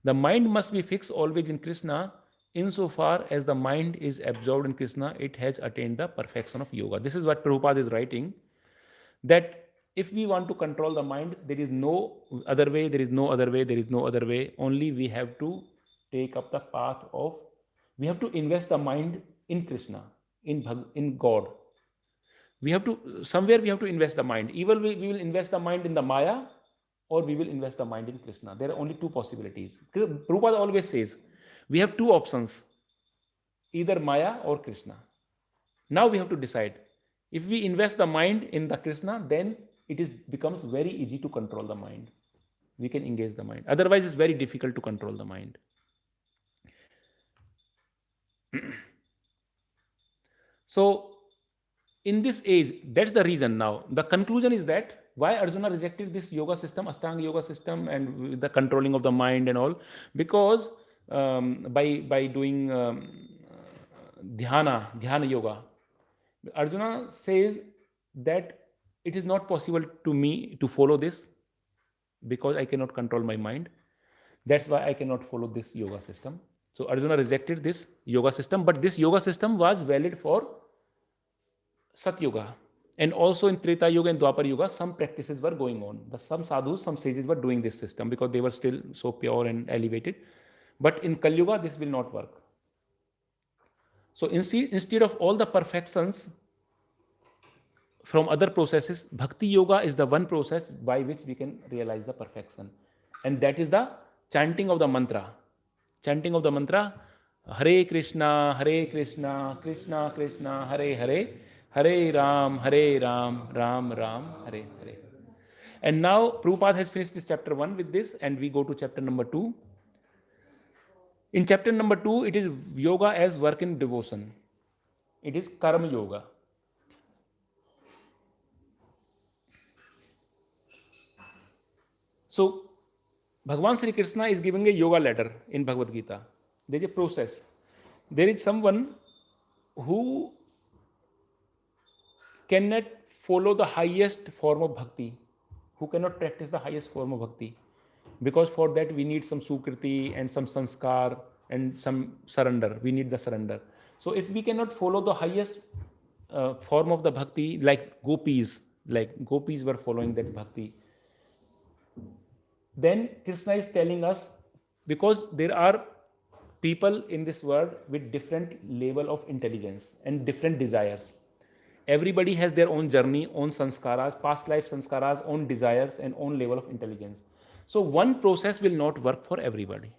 The mind must be fixed always in Krishna. Insofar as the mind is absorbed in Krishna, it has attained the perfection of yoga. This is what Prabhupada is writing, that if we want to control the mind, there is no other way, there is no other way, there is no other way. Only we have to take up the path of, we have to invest the mind in Krishna, in God. We have to, somewhere we have to invest the mind. Either we will invest the mind in the Maya, or we will invest the mind in Krishna. There are only two possibilities. Prabhupada always says, we have two options, either Maya or Krishna. Now we have to decide. If we invest the mind in the Krishna, then it becomes very easy to control the mind. We can engage the mind. Otherwise, it's very difficult to control the mind. So, in this age, that's the reason now. The conclusion is that why Arjuna rejected this yoga system, Ashtanga yoga system, and the controlling of the mind and all, because by doing dhyana yoga, Arjuna says that it is not possible to me to follow this because I cannot control my mind. That's why I cannot follow this yoga system. So Arjuna rejected this yoga system, but this yoga system was valid for Sat Yoga. And also in Treta Yoga and Dwapar Yoga, some practices were going on. Some sadhus, some sages were doing this system because they were still so pure and elevated. But in Kali Yuga, this will not work. So instead of all the perfections from other processes, Bhakti Yoga is the one process by which we can realize the perfection. And that is the chanting of the mantra. Chanting of the mantra, Hare Krishna, Krishna Krishna, Hare Hare, Hare Ram, Ram Ram, Hare Hare. And now Prabhupada has finished this chapter 1 with this, and we go to chapter number 2. In chapter number 2, it is yoga as work in devotion. It is karma yoga. So, Bhagavan Sri Krishna is giving a yoga ladder in Bhagavad Gita. There is a process. There is someone who cannot follow the highest form of bhakti, who cannot practice the highest form of bhakti. Because for that we need some sukriti and some sanskar and some surrender. We need the surrender. So if we cannot follow the highest form of the bhakti, like gopis were following that bhakti, then Krishna is telling us, because there are people in this world with different level of intelligence and different desires. Everybody has their own journey, own sanskaras, past life sanskaras, own desires, and own level of intelligence. So one process will not work for everybody.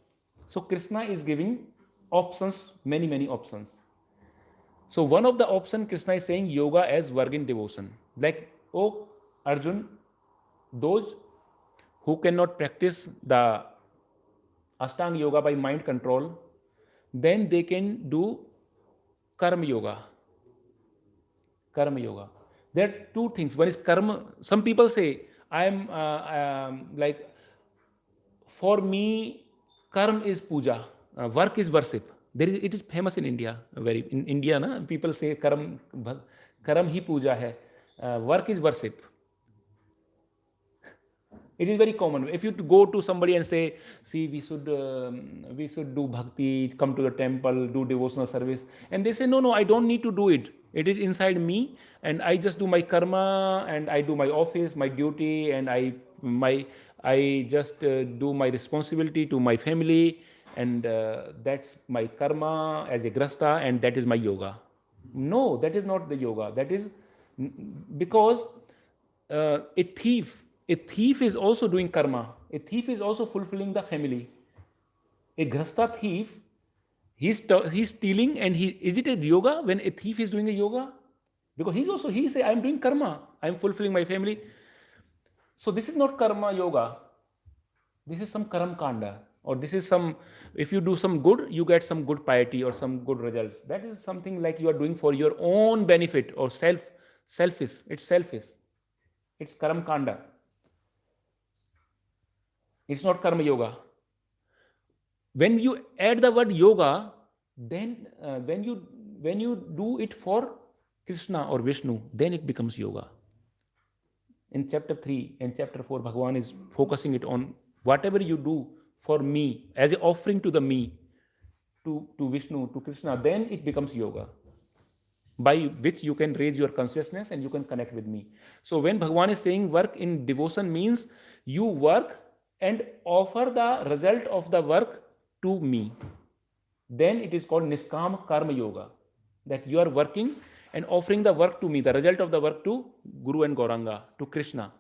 So Krishna is giving options, many options. So one of the option Krishna is saying yoga as work in devotion. Like, oh Arjun, those who cannot practice the Ashtanga yoga by mind control, then they can do karma yoga. Karma yoga. There are two things. One is karma. Some people say, I am like, for me, karma is puja, work is worship. It is famous in India. In India, na, people say karma hi puja hai, work is worship. It is very common. If you go to somebody and say, see, we should do bhakti, come to the temple, do devotional service, and they say, no, I don't need to do it. It is inside me, and I just do my karma, and I do my office, my duty, and I just do my responsibility to my family, and that's my karma as a grasta, and that is my yoga. No, that is not the yoga. That is because a thief is also doing karma. A thief is also fulfilling the family. A grasta thief, he's stealing, and is it a yoga when a thief is doing a yoga? Because he say, I'm doing karma, I'm fulfilling my family. So this is not karma yoga. This is some karam kanda, or this is some, if you do some good, you get some good piety or some good results. That is something like you are doing for your own benefit or selfish. It's selfish. It's karam kanda. It's not karma yoga. When you add the word yoga, then when you do it for Krishna or Vishnu, then it becomes yoga. In chapter 3 and chapter 4, Bhagavan is focusing it on whatever you do for me, as an offering to the me, to Vishnu, to Krishna, then it becomes yoga, by which you can raise your consciousness and you can connect with me. So when Bhagavan is saying work in devotion, means you work and offer the result of the work to me. Then it is called Niskam Karma Yoga, that you are working and offering the work to me, the result of the work to Guru and Gauranga, to Krishna.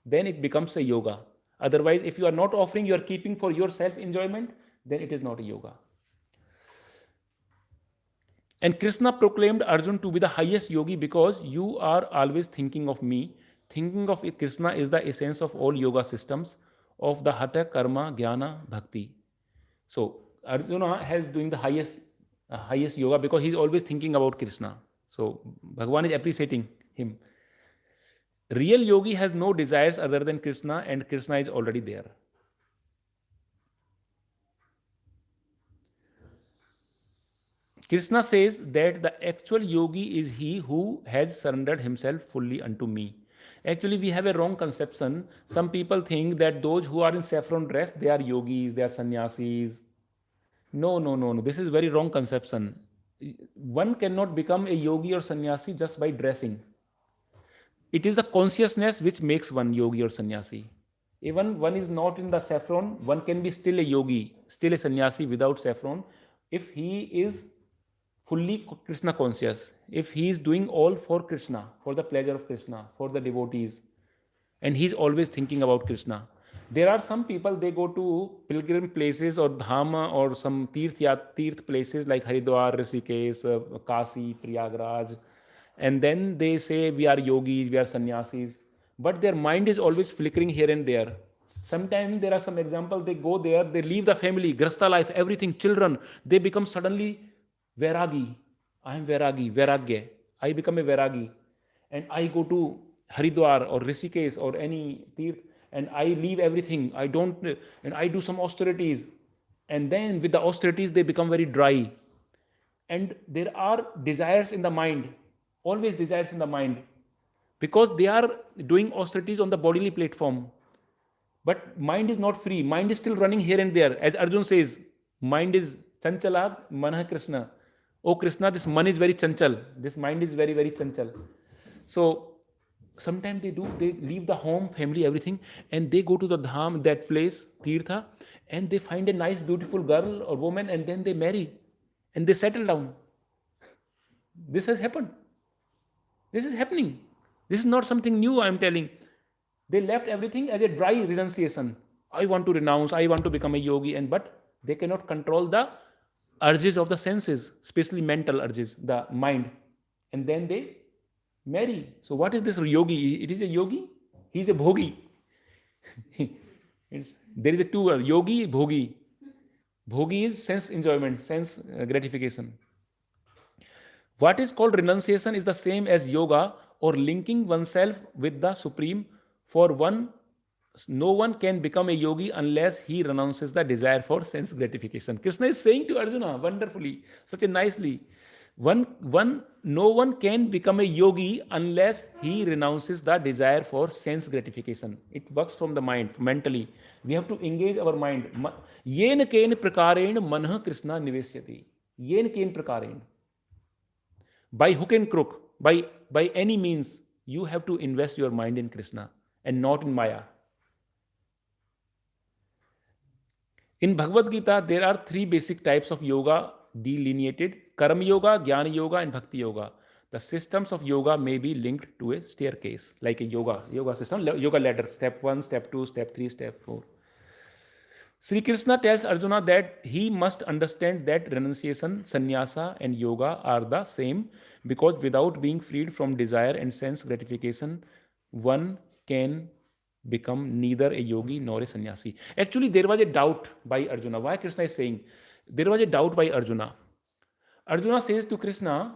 Then it becomes a yoga. Otherwise, if you are not offering, you are keeping for your self-enjoyment, then it is not a yoga. And Krishna proclaimed Arjun to be the highest yogi because you are always thinking of me. Thinking of Krishna is the essence of all yoga systems of the Hatha, Karma, Jnana, Bhakti. So Arjuna has doing the highest yoga because he is always thinking about Krishna. So Bhagavan is appreciating him. Real yogi has no desires other than Krishna, and Krishna is already there. Krishna says that the actual yogi is he who has surrendered himself fully unto me. Actually, we have a wrong conception. Some people think that those who are in saffron dress, they are yogis, they are sannyasis. No. This is very wrong conception. One cannot become a yogi or sannyasi just by dressing. It is the consciousness which makes one yogi or sannyasi. Even one is not in the saffron, one can be still a yogi, still a sannyasi without saffron, if he is fully Krishna conscious, if he is doing all for Krishna, for the pleasure of Krishna, for the devotees, and he is always thinking about Krishna. There are some people, they go to pilgrim places or dhama or some tirth places like Haridwar, Rishikesh, Kasi, Prayagraj, and then they say we are yogis, we are sannyasis, but their mind is always flickering here and there. Sometimes there are some examples, they go there, they leave the family, grasta life, everything, children, they become suddenly Vairagi. I am Vairagi, Vairagya. I become a Vairagi. And I go to Haridwar or Rishikesh or any tirth, and I leave everything. And I do some austerities. And then with the austerities, they become very dry. And there are desires in the mind, always desires in the mind, because they are doing austerities on the bodily platform. But mind is not free. Mind is still running here and there. As Arjun says, mind is chanchalat manah Krishna. Oh Krishna, this man is very chanchal. This mind is very, very chanchal. So sometimes they leave the home, family, everything, and they go to the dham, that place, Tirtha, and they find a nice, beautiful girl or woman, and then they marry and they settle down. This has happened. This is happening. This is not something new, I am telling. They left everything as a dry renunciation. I want to renounce, I want to become a yogi, but they cannot control the urges of the senses, especially mental urges, the mind. And then they marry. So what is this yogi? It is a yogi. He is a bhogi. There is a two words, yogi, bhogi. Bhogi is sense enjoyment, sense gratification. What is called renunciation is the same as yoga or linking oneself with the Supreme. For one, no one can become a yogi unless he renounces the desire for sense gratification. Krishna is saying to Arjuna wonderfully, such a nicely, no one can become a yogi unless he renounces the desire for sense gratification. It works from the mind, mentally. We have to engage our mind. Yen ken prakaren manah Krishna nivesyati. Yen ken prakaren. By hook and crook, by any means, you have to invest your mind in Krishna and not in Maya. In Bhagavad Gita, there are three basic types of yoga delineated: Karma Yoga, Jnana Yoga, and Bhakti Yoga. The systems of yoga may be linked to a staircase, like a yoga system, yoga ladder, step 1, step 2, step 3, step 4. Sri Krishna tells Arjuna that he must understand that renunciation, sannyasa, and yoga are the same, because without being freed from desire and sense gratification, one can become neither a yogi nor a sannyasi. Actually, there was a doubt by Arjuna. Why Krishna is saying? There was a doubt by Arjuna. Arjuna says to Krishna,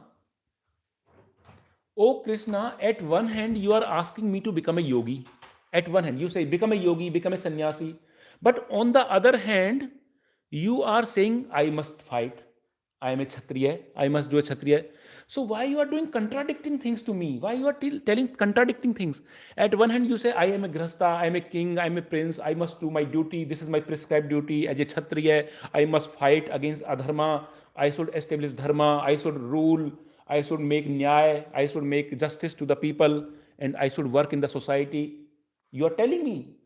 "Oh Krishna, at one hand you are asking me to become a yogi. At one hand, you say, become a yogi, become a sannyasi. But on the other hand, you are saying, I must fight. I am a Kshatriya. I must do a Kshatriya. So why you are doing contradicting things to me? Why you are telling contradicting things? At one hand, you say, I am a Grihastha, I am a king, I am a prince, I must do my duty. This is my prescribed duty. As a Kshatriya, I must fight against adharma. I should establish dharma. I should rule. I should make nyaya. I should make justice to the people. And I should work in the society. You are telling me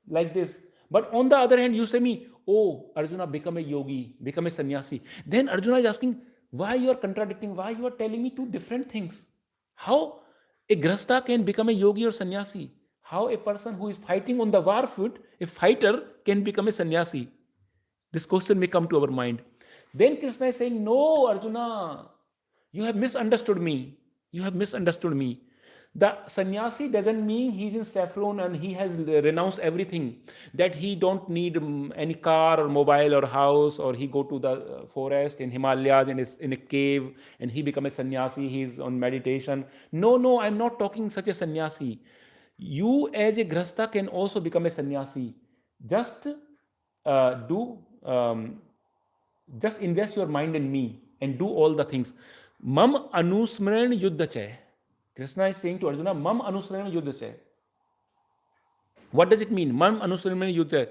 like this. But on the other hand, you say me, oh, Arjuna, become a yogi, become a sannyasi. Then Arjuna is asking, why you are contradicting? Why you are telling me two different things? How a Grihastha can become a yogi or sannyasi? How a person who is fighting on the war foot, a fighter, can become a sannyasi? This question may come to our mind. Then Krishna is saying, no, Arjuna, you have misunderstood me. You have misunderstood me. The sannyasi doesn't mean he's in saffron and he has renounced everything, that he don't need any car or mobile or house, or he go to the forest in Himalayas in a cave and he become a sannyasi, he's on meditation. No, I'm not talking such a sannyasi. You as a Grihastha can also become a sannyasi. Just just invest your mind in me and do all the things. Mam anusmran yuddha chay. Krishna is saying to Arjuna, Mam anusmran yuddha chay. What does it mean? Mam anusmran yuddha.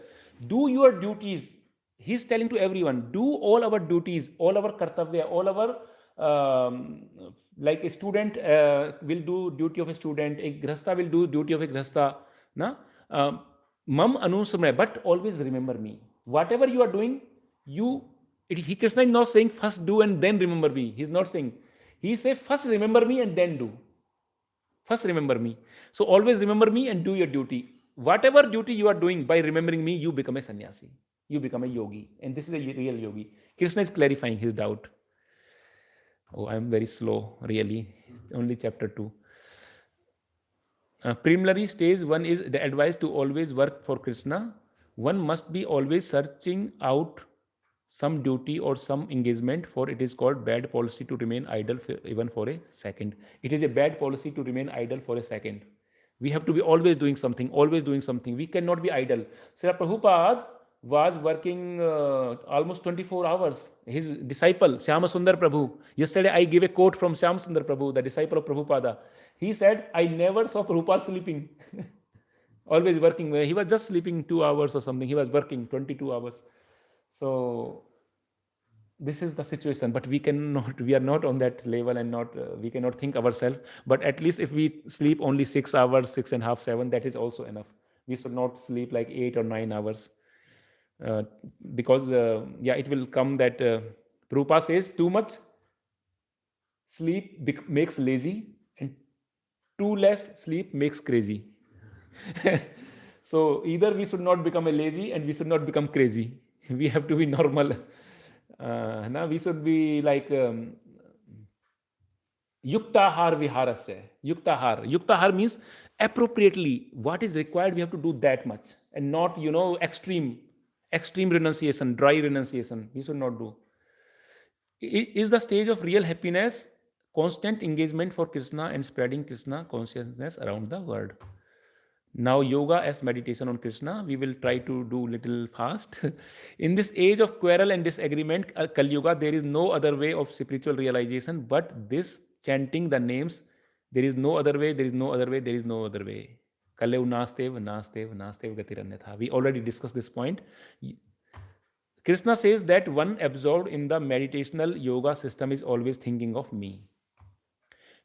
Do your duties. He's telling to everyone, do all our duties, all our kartavya, all our, like a student will do duty of a student, a Grihastha will do duty of a Grihastha. Na? Mam anusmran, but always remember me. Whatever you are doing, Krishna is not saying first do and then remember me. He's not saying. He says first remember me and then do. First remember me. So always remember me and do your duty. Whatever duty you are doing, by remembering me, you become a sannyasi. You become a yogi. And this is a real yogi. Krishna is clarifying his doubt. Oh, I am very slow, really. Only chapter 2. Preliminary stage 1 is the advice to always work for Krishna. One must be always searching out some duty or some engagement, for it is called bad policy to remain idle even for a second. It is a bad policy to remain idle for a second. We have to be always doing something, always doing something. We cannot be idle. Srila Prabhupada was working almost 24 hours. His disciple, Shyama Sundar Prabhu. Yesterday I gave a quote from Shyama Sundar Prabhu, the disciple of Prabhupada. He said, I never saw Prabhupada sleeping. always working. He was just sleeping 2 hours or something. He was working 22 hours. So this is the situation, but we are not on that level, and not we cannot think ourselves. But at least if we sleep only 6 hours, 6.5, 7, that is also enough. We should not sleep like 8 or 9 hours, because it will come that Prabhupada says too much sleep makes lazy, and too less sleep makes crazy. So either we should not become a lazy, and we should not become crazy. We have to be normal. Now we should be like yuktahar viharasya. Yuktahar means appropriately what is required. We have to do that much, and not extreme renunciation, dry renunciation. We should not do. Is the stage of real happiness constant engagement for Krishna and spreading Krishna consciousness around the world. Now yoga as meditation on Krishna, we will try to do little fast. In this age of quarrel and disagreement, Kali Yuga, there is no other way of spiritual realization but this chanting the names. There is no other way, there is no other way, there is no other way. Kaleu nastev, nastev, nastev gatiranyatha. We already discussed this point. Krishna says that one absorbed in the meditational yoga system is always thinking of me.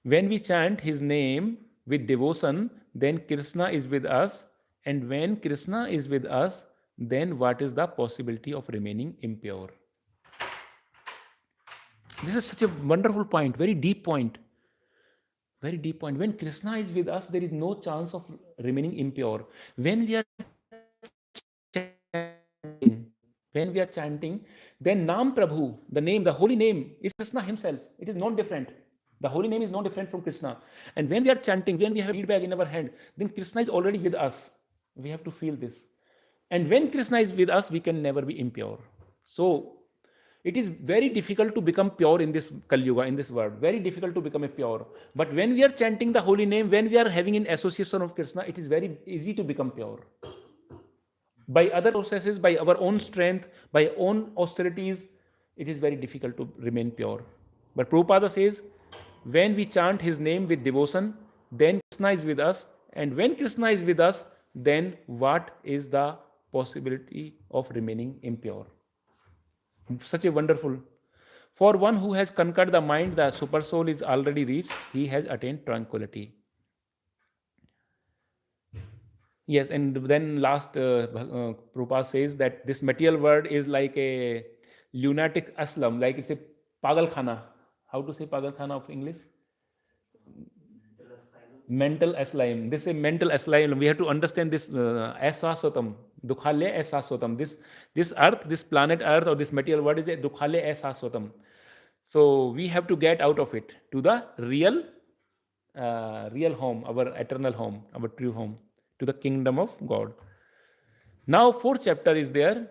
When we chant his name with devotion, then Krishna is with us. And when Krishna is with us, then what is the possibility of remaining impure? This is such a wonderful point, very deep point. Very deep point. When Krishna is with us, there is no chance of remaining impure. When we are chanting, then Nam Prabhu, the name, the holy name, is Krishna himself. It is not different. The holy name is not different from Krishna. And when we are chanting, when we have feedback in our hand, then Krishna is already with us. We have to feel this. And when Krishna is with us, we can never be impure. So it is very difficult to become pure in this Kali Yuga, in this world. Very difficult to become a pure. But when we are chanting the holy name, when we are having an association of Krishna, it is very easy to become pure. By other processes, by our own strength, by own austerities, it is very difficult to remain pure. But Prabhupada says, when we chant his name with devotion, then Krishna is with us. And when Krishna is with us, then what is the possibility of remaining impure? Such a wonderful. For one who has conquered the mind, the super soul is already reached. He has attained tranquility. Yes, and then last, Prabhupada says that this material world is like a lunatic asylum, like it's a pagal khana. How to say pagal khana of English? Mental asylum. This is a mental asylum. We have to understand this asaswatam, dukhalya asaswatam. This earth, this planet earth, or this material world is a dukhalya asaswatam. So we have to get out of it to the real home, our eternal home, our true home, to the kingdom of God. Now, 4th chapter is there,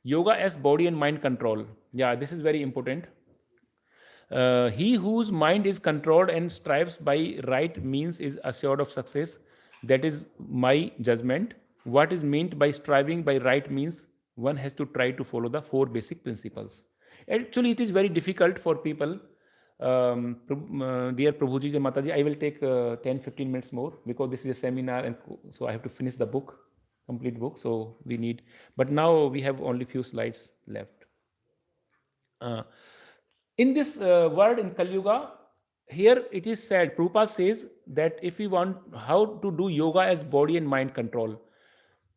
yoga as body and mind control. Yeah, this is very important. He whose mind is controlled and strives by right means is assured of success. That is my judgment. What is meant by striving by right means? One has to try to follow the 4 basic principles. Actually, it is very difficult for people. Dear Prabhuji and Mataji, I will take 10-15 minutes more because this is a seminar, and so I have to finish the book, complete book. So we need, but now we have only few slides left. In this word in Kali Yuga, here it is said, Prabhupada says that if we want how to do yoga as body and mind control,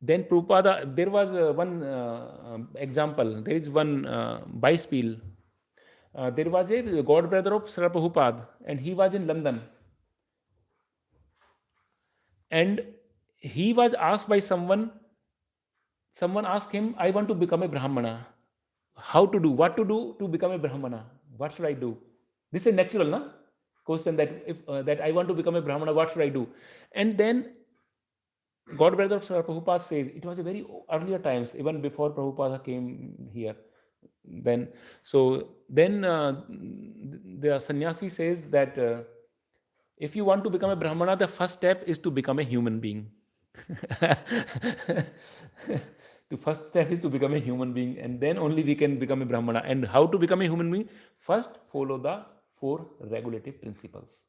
then Prabhupada, there was one example. There is one Beispiel. There was a god brother of Srila Prabhupada, and he was in London. And he was asked by someone asked him, I want to become a Brahmana. How to do, what to do to become a Brahmana? What should I do? This is a natural question that if that I want to become a Brahmana, what should I do? And then God brother of Srila Prabhupada says, it was a very earlier times, even before Prabhupada came here. Then the sannyasi says that if you want to become a Brahmana, the first step is to become a human being. The first step is to become a human being, and then only we can become a Brahmana. And how to become a human being? First, follow the 4 regulative principles.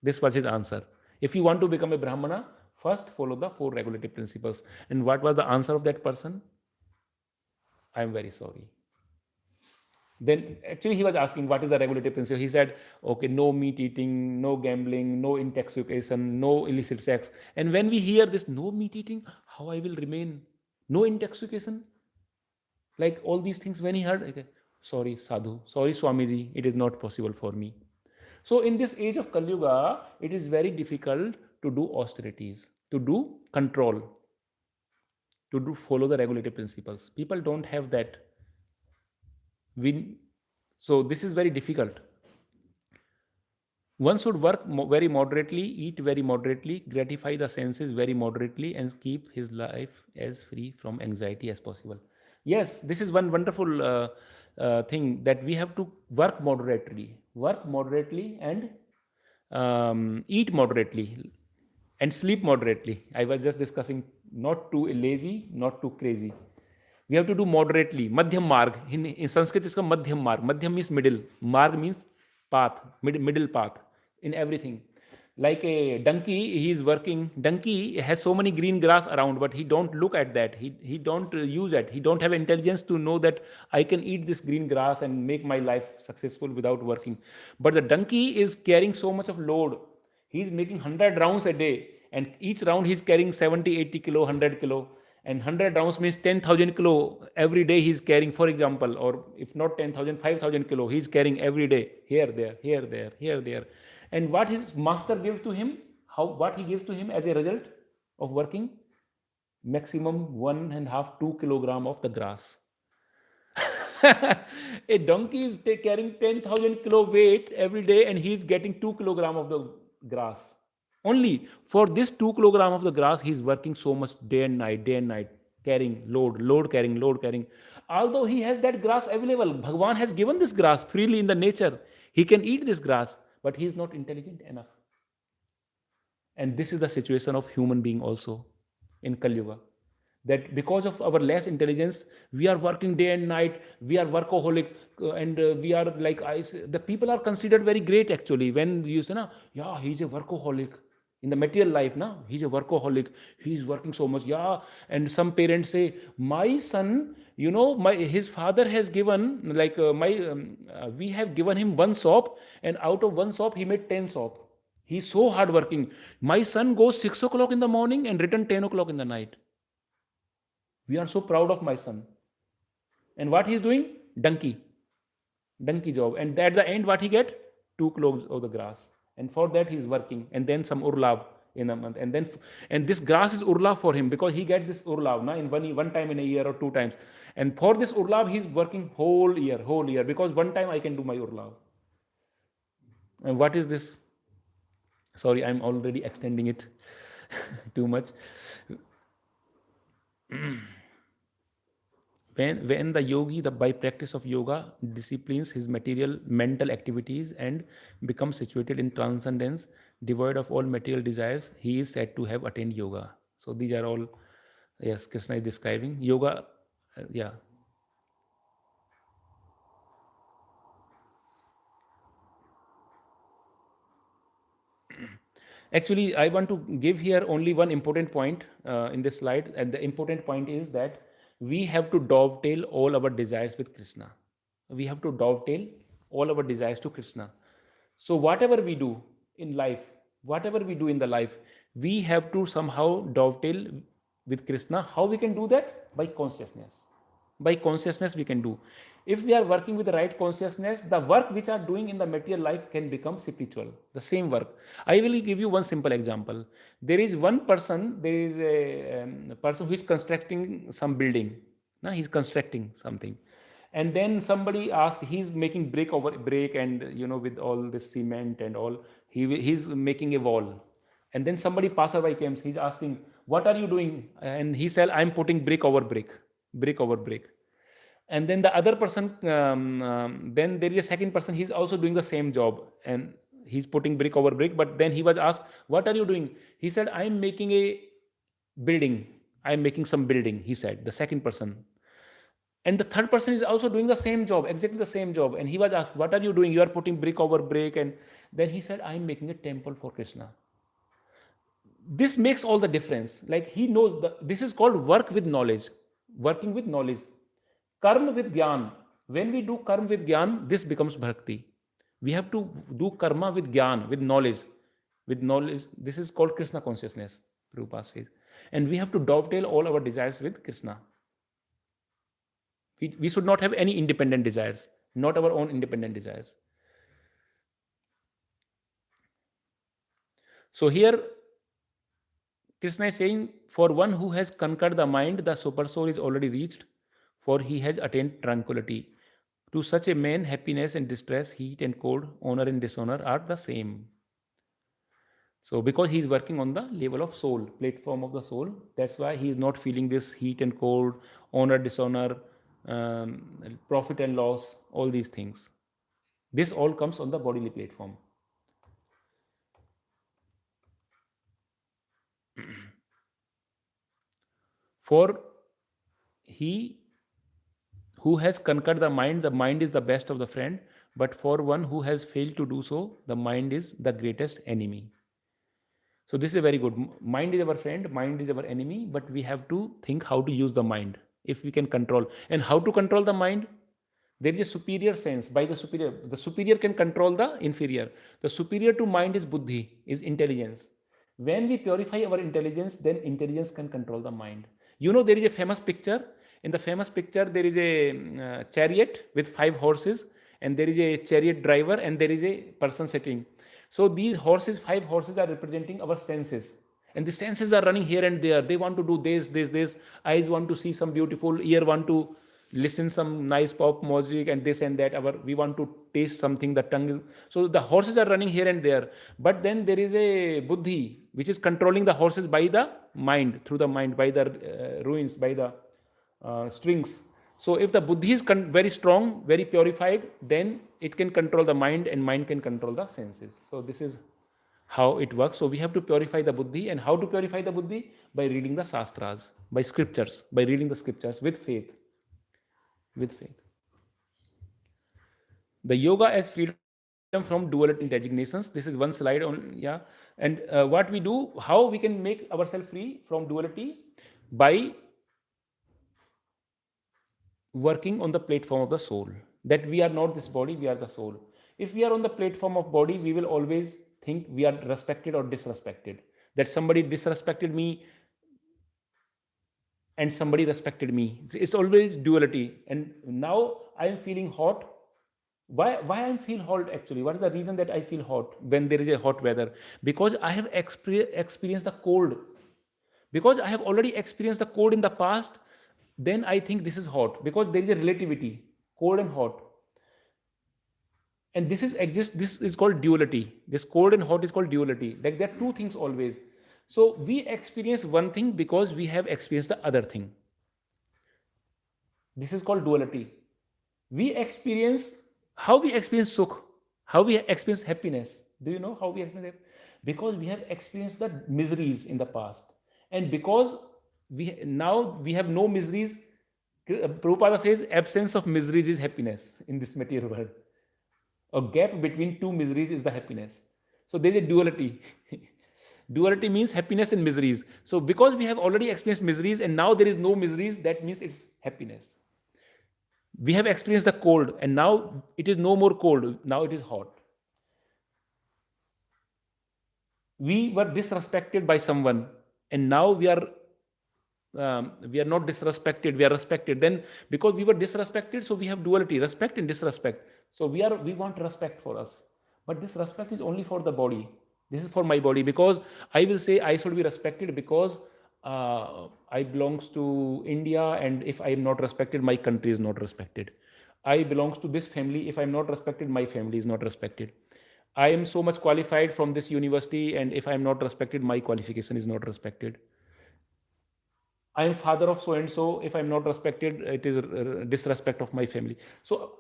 This was his answer. If you want to become a Brahmana, First, follow the 4 regulative principles. And what was the answer of that person? I am very sorry. Then actually he was asking what is the regulative principle. He said, okay, no meat eating, no gambling, no intoxication, no illicit sex. And when we hear this, no meat eating, how I will remain? No intoxication? Like all these things, when he heard, okay, sorry, Sadhu, sorry, Swamiji, it is not possible for me. So in this age of Kali Yuga, it is very difficult to do austerities, to do control, to do follow the regulative principles. People don't have that. So this is very difficult. One should work very moderately, eat very moderately, gratify the senses very moderately, and keep his life as free from anxiety as possible. Yes, this is one wonderful thing, that we have to work moderately, and eat moderately, and sleep moderately. I was just discussing, not too lazy, not too crazy. We have to do moderately. Madhyam marg. In Sanskrit, it's called Madhyam marg. Madhyam means middle. Marg means path, middle path in everything. Like a donkey, he is working. Donkey has so many green grass around, but he don't look at that. He don't use it. He don't have intelligence to know that I can eat this green grass and make my life successful without working. But the donkey is carrying so much of load. He is making 100 rounds a day, and each round he is carrying 70, 80 kilo, 100 kilo. And 100 rounds means 10,000 kilo every day he is carrying, for example, or if not 10,000, 5,000 kilo he is carrying every day, here, there. And what his master gives to him, what he gives to him as a result of working? Maximum 1.5, 2 kilogram of the grass. A donkey is carrying 10,000 kilo weight every day, and he is getting 2 kilogram of the grass. Only for this 2 kilogram of the grass, he is working so much day and night, carrying load carrying. Although he has that grass available, Bhagwan has given this grass freely in the nature. He can eat this grass, but he is not intelligent enough. And this is the situation of human being also in Kali Yuga. That because of our less intelligence, we are working day and night, we are workaholic, and we are like, the people are considered very great actually. When you say, yeah, he's a workaholic. In the material life, he's a workaholic, he's working so much. Yeah, and some parents say, my son, his father has given, we have given him 1 shop, and out of 1 shop, he made 10 shop. He's so hardworking. My son goes 6 o'clock in the morning and return 10 o'clock in the night. We are so proud of my son. And what he's doing? Donkey job. And at the end, what he get? 2 kilos of the grass. And for that he is working. And then some urlav in a month. And this grass is urlav for him, because he gets this urlav in one time in a year or 2 times. And for this urlav, he is working whole year, because one time I can do my urlav. And what is this? Sorry, I'm already extending it too much. When the yogi, by practice of yoga, disciplines his mental activities and becomes situated in transcendence, devoid of all material desires, he is said to have attained yoga. So these are all, yes, Krishna is describing yoga. Yeah. Actually, I want to give here only one important point in this slide, and the important point is that we have to dovetail all our desires with Krishna. We have to dovetail all our desires to Krishna. So whatever we do in life, we have to somehow dovetail with Krishna. How we can do that? By consciousness. By consciousness we can do. If we are working with the right consciousness, the work which are doing in the material life can become spiritual. The same work. I will give you one simple example. There is a person who is constructing some building. He's constructing something. And then somebody asks, he's making brick over brick, and with all this cement and all, he's making a wall. And then somebody passerby comes, he's asking, what are you doing? And he said, I'm putting brick over brick. And then the other person, then there is a second person, he's also doing the same job, and he's putting brick over brick. But then he was asked, what are you doing? He said, I'm making a building. I'm making some building, he said, the second person. And the third person is also doing the same job, exactly the same job. And he was asked, what are you doing? You are putting brick over brick. And then he said, I'm making a temple for Krishna. this makes all the difference. Like he knows this is called work with knowledge, working with knowledge. Karma with gyan. When we do karma with gyan, this becomes bhakti. We have to do karma with gyan, with knowledge. With knowledge, this is called Krishna consciousness, Prabhupada says. And we have to dovetail all our desires with Krishna. We should not have any independent desires, not our own independent desires. So here, Krishna is saying, for one who has conquered the mind, the super soul is already reached, for he has attained tranquility. To such a man, happiness and distress, heat and cold, honor and dishonor are the same. So because he is working on the level of soul, platform of the soul, that's why he is not feeling this heat and cold, honor, dishonor, profit and loss, all these things. This all comes on the bodily platform. For he who has conquered the mind is the best of the friend, but for one who has failed to do so, the mind is the greatest enemy. So this is very good. Mind is our friend, mind is our enemy, but we have to think how to use the mind, if we can control. And how to control the mind? There is a superior sense. By the superior can control the inferior. The superior to mind is buddhi, is intelligence. When we purify our intelligence, then intelligence can control the mind. You know, there is a famous picture. In the famous picture, there is a chariot with 5 horses, and there is a chariot driver, and there is a person sitting. So these horses, 5 horses, are representing our senses. And the senses are running here and there. They want to do this. Eyes want to see some beautiful, ear want to listen some nice pop music and this and that. We want to taste something, the tongue. So the horses are running here and there. But then there is a buddhi, which is controlling the horses by the mind, through the mind, by the ruins, by the strings. So if the buddhi is very strong, very purified, then it can control the mind, and mind can control the senses. So this is how it works. So we have to purify the buddhi. And how to purify the buddhi? By reading the shastras, by scriptures, by reading the scriptures with faith. With faith. The yoga as freedom from duality designations. This is one slide on, yeah. And what we do, how we can make ourselves free from duality? By working on the platform of the soul. That we are not this body, we are the soul. If we are on the platform of body, we will always think we are respected or disrespected. That somebody disrespected me and somebody respected me. It's always duality. And now I am feeling hot. Why I feel hot actually? What is the reason that I feel hot when there is a hot weather? Because I have experienced the cold. Because I have already experienced the cold in the past, then I think this is hot. Because there is a relativity, cold and hot. And this is called duality. This cold and hot is called duality. Like there are 2 things always. So we experience one thing because we have experienced the other thing. This is called duality. How we experience sukh, how we experience happiness. Do you know how we experience it? Because we have experienced the miseries in the past. And because now we have no miseries, Prabhupada says absence of miseries is happiness in this material world. A gap between 2 miseries is the happiness. So there is a duality. Duality means happiness and miseries. So because we have already experienced miseries and now there is no miseries, that means it's happiness. We have experienced the cold and now it is no more cold, now it is hot. We were disrespected by someone and now we are not disrespected, we are respected. Then because we were disrespected, so we have duality, respect and disrespect. So we want respect for us. But this respect is only for the body. This is for my body, because I will say I should be respected because I belongs to India, and if I am not respected, my country is not respected. I belongs to this family. If I am not respected, my family is not respected. I am so much qualified from this university, and if I am not respected, my qualification is not respected. I am father of so and so. If I am not respected, it is disrespect of my family. So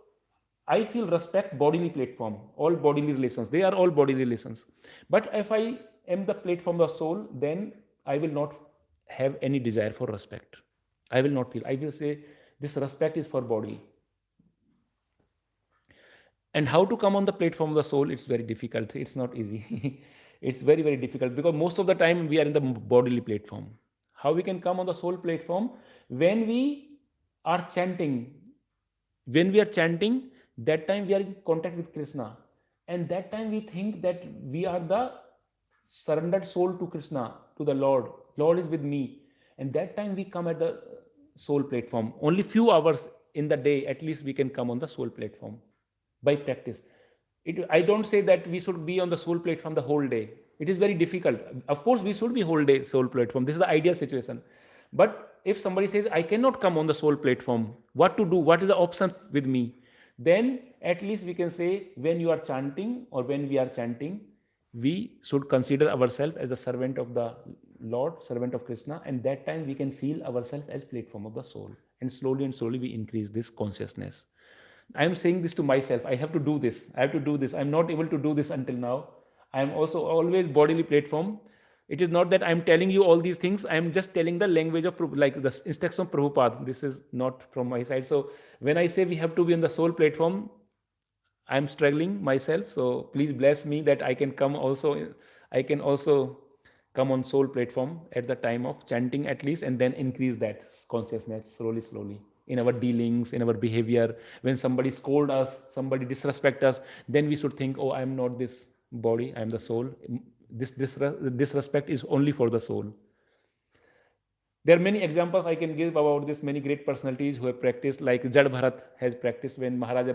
I feel respect bodily platform, all bodily relations. They are all bodily relations. But if I am the platform of soul, then I will not have any desire for respect. I will not feel. I will say this respect is for body. And how to come on the platform of the soul? It's very difficult. It's not easy. It's very, very difficult because most of the time we are in the bodily platform. How we can come on the soul platform? When we are chanting. When we are chanting, that time we are in contact with Krishna. And that time we think that we are the surrendered soul to Krishna, to the Lord. Lord is with me. And that time we come at the soul platform. Only few hours in the day, at least we can come on the soul platform by practice. I don't say that we should be on the soul platform the whole day. It is very difficult. Of course, we should be whole day soul platform. This is the ideal situation. But if somebody says, I cannot come on the soul platform, what to do? What is the option with me? Then at least we can say, when you are chanting or when we are chanting, we should consider ourselves as the servant of the Lord, servant of Krishna, and that time we can feel ourselves as platform of the soul. And slowly we increase this consciousness. I am saying this to myself. I have to do this. I have to do this. I'm not able to do this until now. I am also always bodily platform. It is not that I'm telling you all these things. I'm just telling the language of, like the instruction of Prabhupada. This is not from my side. So when I say we have to be on the soul platform, I'm struggling myself. So please bless me that I can come also. I can also come on soul platform at the time of chanting at least, and then increase that consciousness slowly in our dealings, in our behavior. When somebody scold us, somebody disrespect us, then we should think, oh, I'm not this body, I'm the soul. This disrespect is only for the soul. There are many examples I can give about this. Many great personalities who have practiced, like Jad Bharat has practiced when Maharaja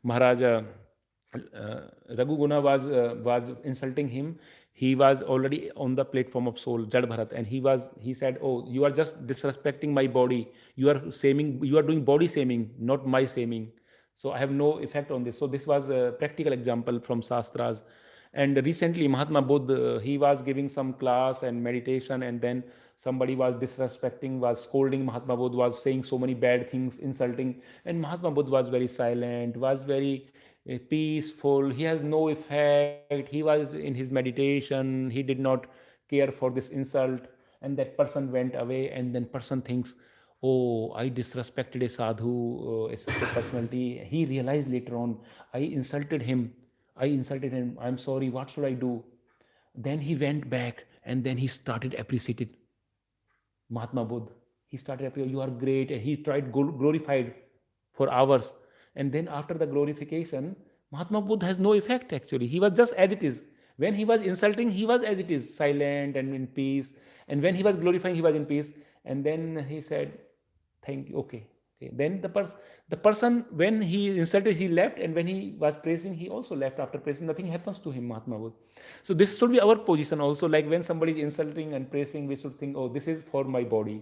Maharaja Raghu Guna was insulting him. He was already on the platform of soul, Jad Bharat, and he said, "Oh, you are just disrespecting my body. You are doing body shaming, not my shaming. So I have no effect on this." So this was a practical example from Shastras. And recently, Mahatma Buddha, he was giving some class and meditation, and then somebody was disrespecting, was scolding Mahatma Buddha, was saying so many bad things, insulting, and Mahatma Buddha was very silent, was very peaceful. He has no effect. He was in his meditation. He did not care for this insult, and that person went away. And then person thinks, "Oh, I disrespected a sadhu, a such a personality." He realized later on, I insulted him. I'm sorry. What should I do? Then he went back, and then he started appreciating Mahatma Buddha. He started appreciating, "You are great," and he tried glorified for hours. And then after the glorification, Mahatma Buddha has no effect actually. He was just as it is. When he was insulting, he was as it is, silent and in peace. And when he was glorifying, he was in peace. And then he said, "Thank you, okay." Then the person, when he insulted, he left. And when he was praising, he also left. After praising, nothing happens to him, Mahatma Buddha. So this should be our position also. Like when somebody is insulting and praising, we should think, "Oh, this is for my body.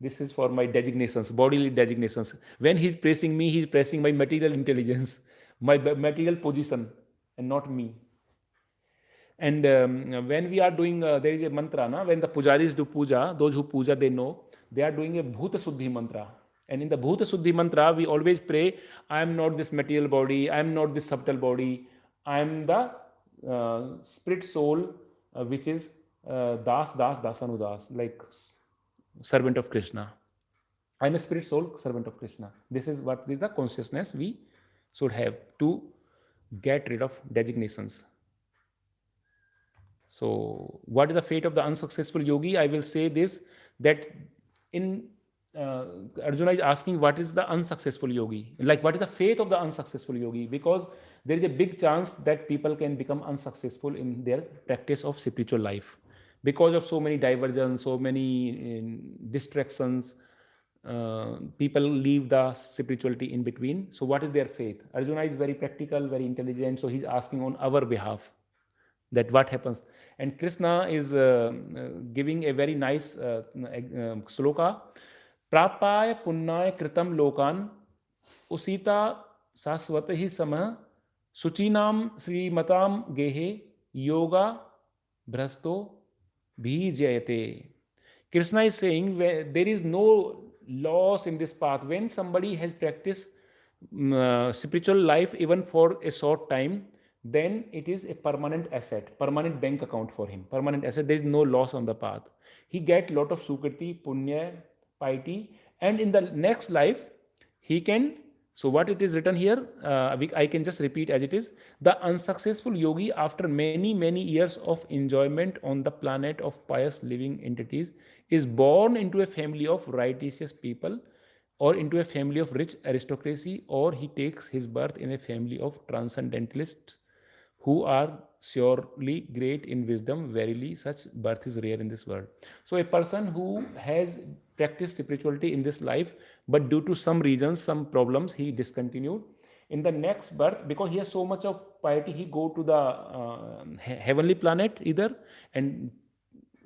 This is for my designations, bodily designations." When he's praising me, he's praising my material intelligence, my material position, and not me. And when we are doing, there is a mantra, when the pujaris do puja, those who puja, they know, they are doing a Bhuta Suddhi mantra. And in the Bhuta Suddhi mantra, we always pray, "I am not this material body, I am not this subtle body, I am the spirit soul, which is Dasanudas, like servant of Krishna. I am a spirit soul, servant of Krishna." This is what is the consciousness we should have to get rid of designations. So, what is the fate of the unsuccessful yogi? I will say this, that in Arjuna is asking, what is the unsuccessful yogi? Like, what is the fate of the unsuccessful yogi? Because there is a big chance that people can become unsuccessful in their practice of spiritual life. Because of so many diversions, so many distractions, people leave the spirituality in between. So what is their fate? Arjuna is very practical, very intelligent. So he's asking on our behalf that what happens. And Krishna is giving a very nice sloka. Prapaya punnaya kritam lokan usita saswatahi samah suchinam srimatam gehe yoga bhrasto bhijayate. Krishna is saying there is no loss in this path. When somebody has practiced spiritual life even for a short time, then it is a permanent asset, permanent bank account for him, permanent asset. There is no loss on the path. He get lot of sukriti, punya, piety, and in the next life, he can So what it is written here, I can just repeat as it is. The unsuccessful yogi, after many years of enjoyment on the planet of pious living entities, is born into a family of righteous people, or into a family of rich aristocracy, or he takes his birth in a family of transcendentalists who are surely great in wisdom. Verily, such birth is rare in this world. So, a person who has practiced spirituality in this life, but due to some reasons, some problems, he discontinued. In the next birth, because he has so much of piety, he go to the heavenly planet either and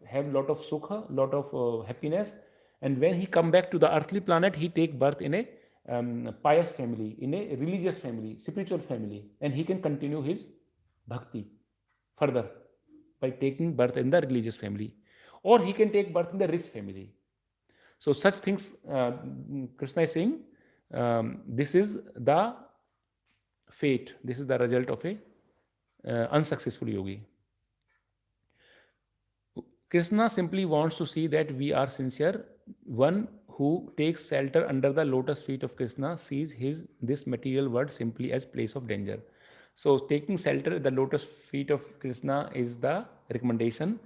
have lot of sukha, lot of happiness. And when he come back to the earthly planet, he take birth in a pious family, in a religious family, spiritual family, and he can continue his bhakti further by taking birth in the religious family, or he can take birth in the rich family. So such things, Krishna is saying, this is the fate, this is the result of a unsuccessful yogi. Krishna simply wants to see that we are sincere. One who takes shelter under the lotus feet of Krishna sees this material world simply as place of danger. So taking shelter at the lotus feet of Krishna is the recommendation.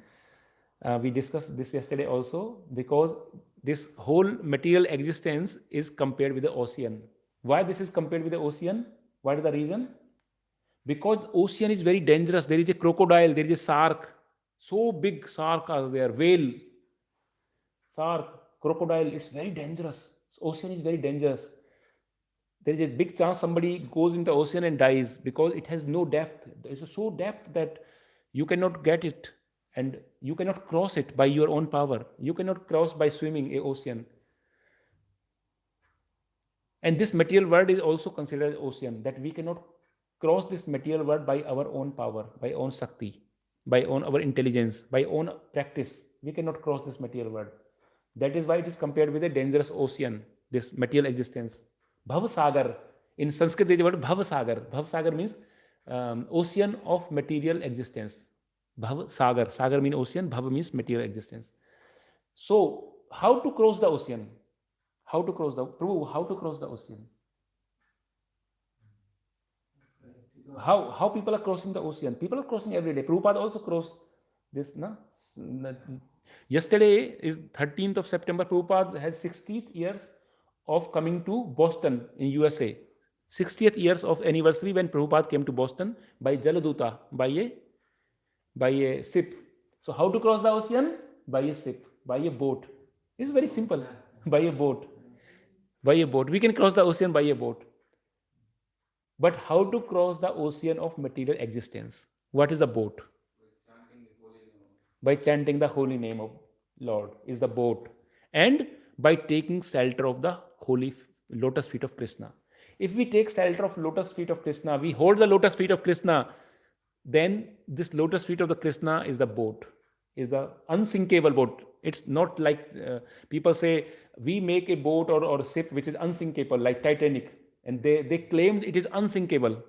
We discussed this yesterday also, because this whole material existence is compared with the ocean. Why this is compared with the ocean? What is the reason? Because the ocean is very dangerous. There is a crocodile, there is a shark. So big shark are there, whale, shark, crocodile, it's very dangerous. Ocean is very dangerous. There is a big chance somebody goes into the ocean and dies because it has no depth. There is so depth that you cannot get it, and you cannot cross it by your own power. You cannot cross by swimming a ocean. And this material world is also considered ocean, that we cannot cross this material world by our own power, by own Shakti, by own our intelligence, by own practice. We cannot cross this material world. That is why it is compared with a dangerous ocean, this material existence. Bhav Sagar. In Sanskrit there is a word Bhav Sagar. Bhav Sagar means ocean of material existence. Bhav Sagar. Sagar means ocean, Bhav means material existence. So, how to cross the ocean? How to cross the, Prabhu, how to cross the ocean? How people are crossing the ocean? People are crossing every day. Prabhupada also crossed this. Na? Yesterday is 13th of September. Prabhupada has 60th years of coming to Boston in USA. 60th years of anniversary when Prabhupada came to Boston by Jaladuta, by a ship. So how to cross the ocean? By a ship, by a boat. It's very simple. By a boat. By a boat. We can cross the ocean by a boat. But how to cross the ocean of material existence? What is the boat? By chanting the holy name of Lord is the boat. And by taking shelter of the holy lotus feet of Krishna. If we take shelter of lotus feet of Krishna, we hold the lotus feet of Krishna, then this lotus feet of the Krishna is the boat, is the unsinkable boat. It's not like people say we make a boat or a ship which is unsinkable, like Titanic, and they claimed it is unsinkable.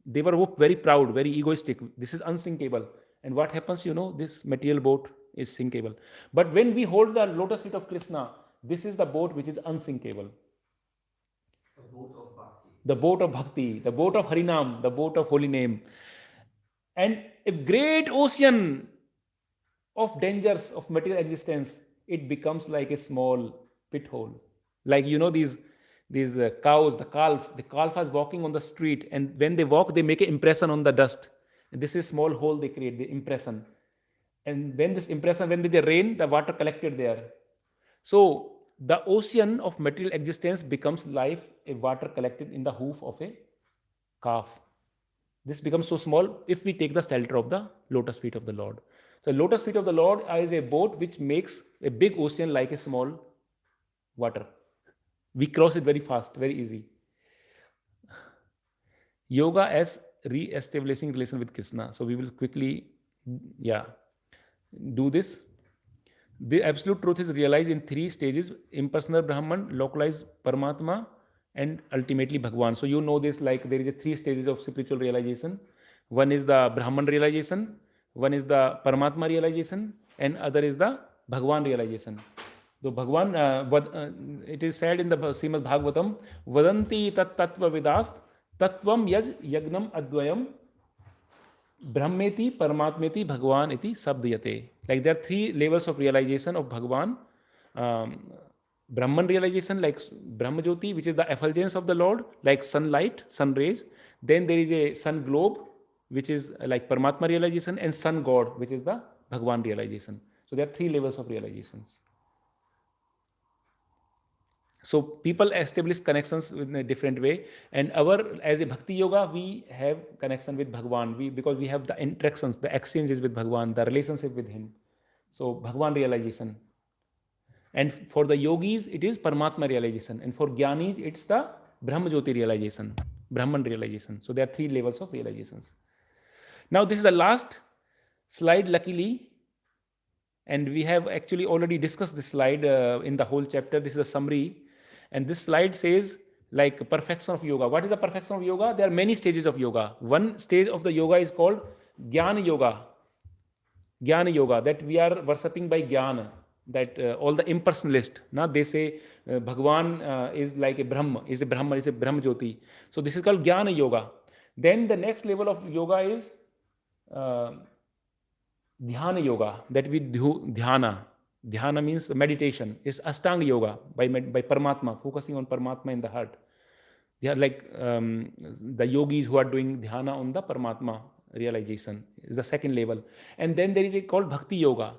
They were very proud, very egoistic. This is unsinkable. And what happens, this material boat is sinkable. But when we hold the lotus feet of Krishna, this is the boat which is unsinkable. The boat of bhakti. The boat of bhakti, the boat of Harinam, the boat of holy name. And a great ocean of dangers of material existence, it becomes like a small pit hole. Like, these cows, the calf is walking on the street, and when they walk, they make an impression on the dust. And this is small hole they create, the impression. And when this impression, when there rain, the water collected there. So the ocean of material existence becomes like a water collected in the hoof of a calf. This becomes so small if we take the shelter of the lotus feet of the Lord. So lotus feet of the Lord is a boat which makes a big ocean like a small water. We cross it very fast, very easy. Yoga as re-establishing relation with Krishna. So we will quickly, do this. The absolute truth is realized in 3 stages: impersonal Brahman, localized Paramatma, and ultimately Bhagwan. So you know this, like there is 3 stages of spiritual realization. One is the Brahman realization, one is the Paramatma realization, and other is the Bhagwan realization. So Bhagwan, it is said in the Srimad Bhagavatam, Vadanti tat tattva vidas tattvam yaj yagnam advayam brahmeti paramatmeti bhagwan iti sabdhyate. Like there are three levels of realization of Bhagwan. Brahman realization, like Brahmajyoti, which is the effulgence of the Lord, like sunlight, sun rays. Then there is a sun globe, which is like Paramatma realization, and sun God, which is the Bhagwan realization. So there are three levels of realizations. So people establish connections in a different way, and as a bhakti yoga, we have connection with Bhagwan. Because we have the interactions, the exchanges with Bhagwan, the relationship with Him. So Bhagwan realization. And for the yogis, it is Paramatma realization. And for Jnanis, it's the Brahmajyoti realization, Brahman realization. So there are three levels of realizations. Now, this is the last slide, luckily. And we have actually already discussed this slide in the whole chapter. This is a summary. And this slide says, like, perfection of yoga. What is the perfection of yoga? There are many stages of yoga. One stage of the yoga is called Jnana Yoga. Jnana Yoga, that we are worshipping by Jnana. That all the impersonalists, they say Bhagwan is like a Brahma, is a Brahmajyoti. So this is called Jnana Yoga. Then the next level of yoga is Dhyana Yoga, that we do Dhyana. Dhyana means meditation. It's Ashtanga Yoga by Paramatma, focusing on Paramatma in the heart. They are like the yogis who are doing Dhyana on the Paramatma realization is the second level. And then there is a called Bhakti Yoga.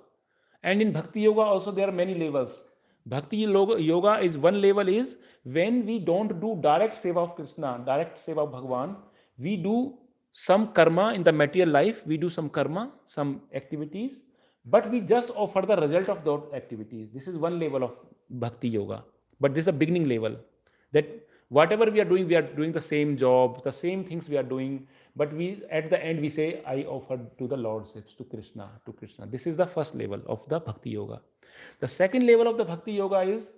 And in Bhakti Yoga also there are many levels. Bhakti Yoga is one level is when we don't do direct seva of Krishna, direct seva of Bhagwan. We do some karma in the material life. We do some karma, some activities, but we just offer the result of those activities. This is one level of Bhakti Yoga. But this is a beginning level. That whatever we are doing the same job, the same things we are doing, but we at the end we say, I offer to the Lordships, to Krishna. This is the first level of the Bhakti Yoga. The second level of the Bhakti Yoga is,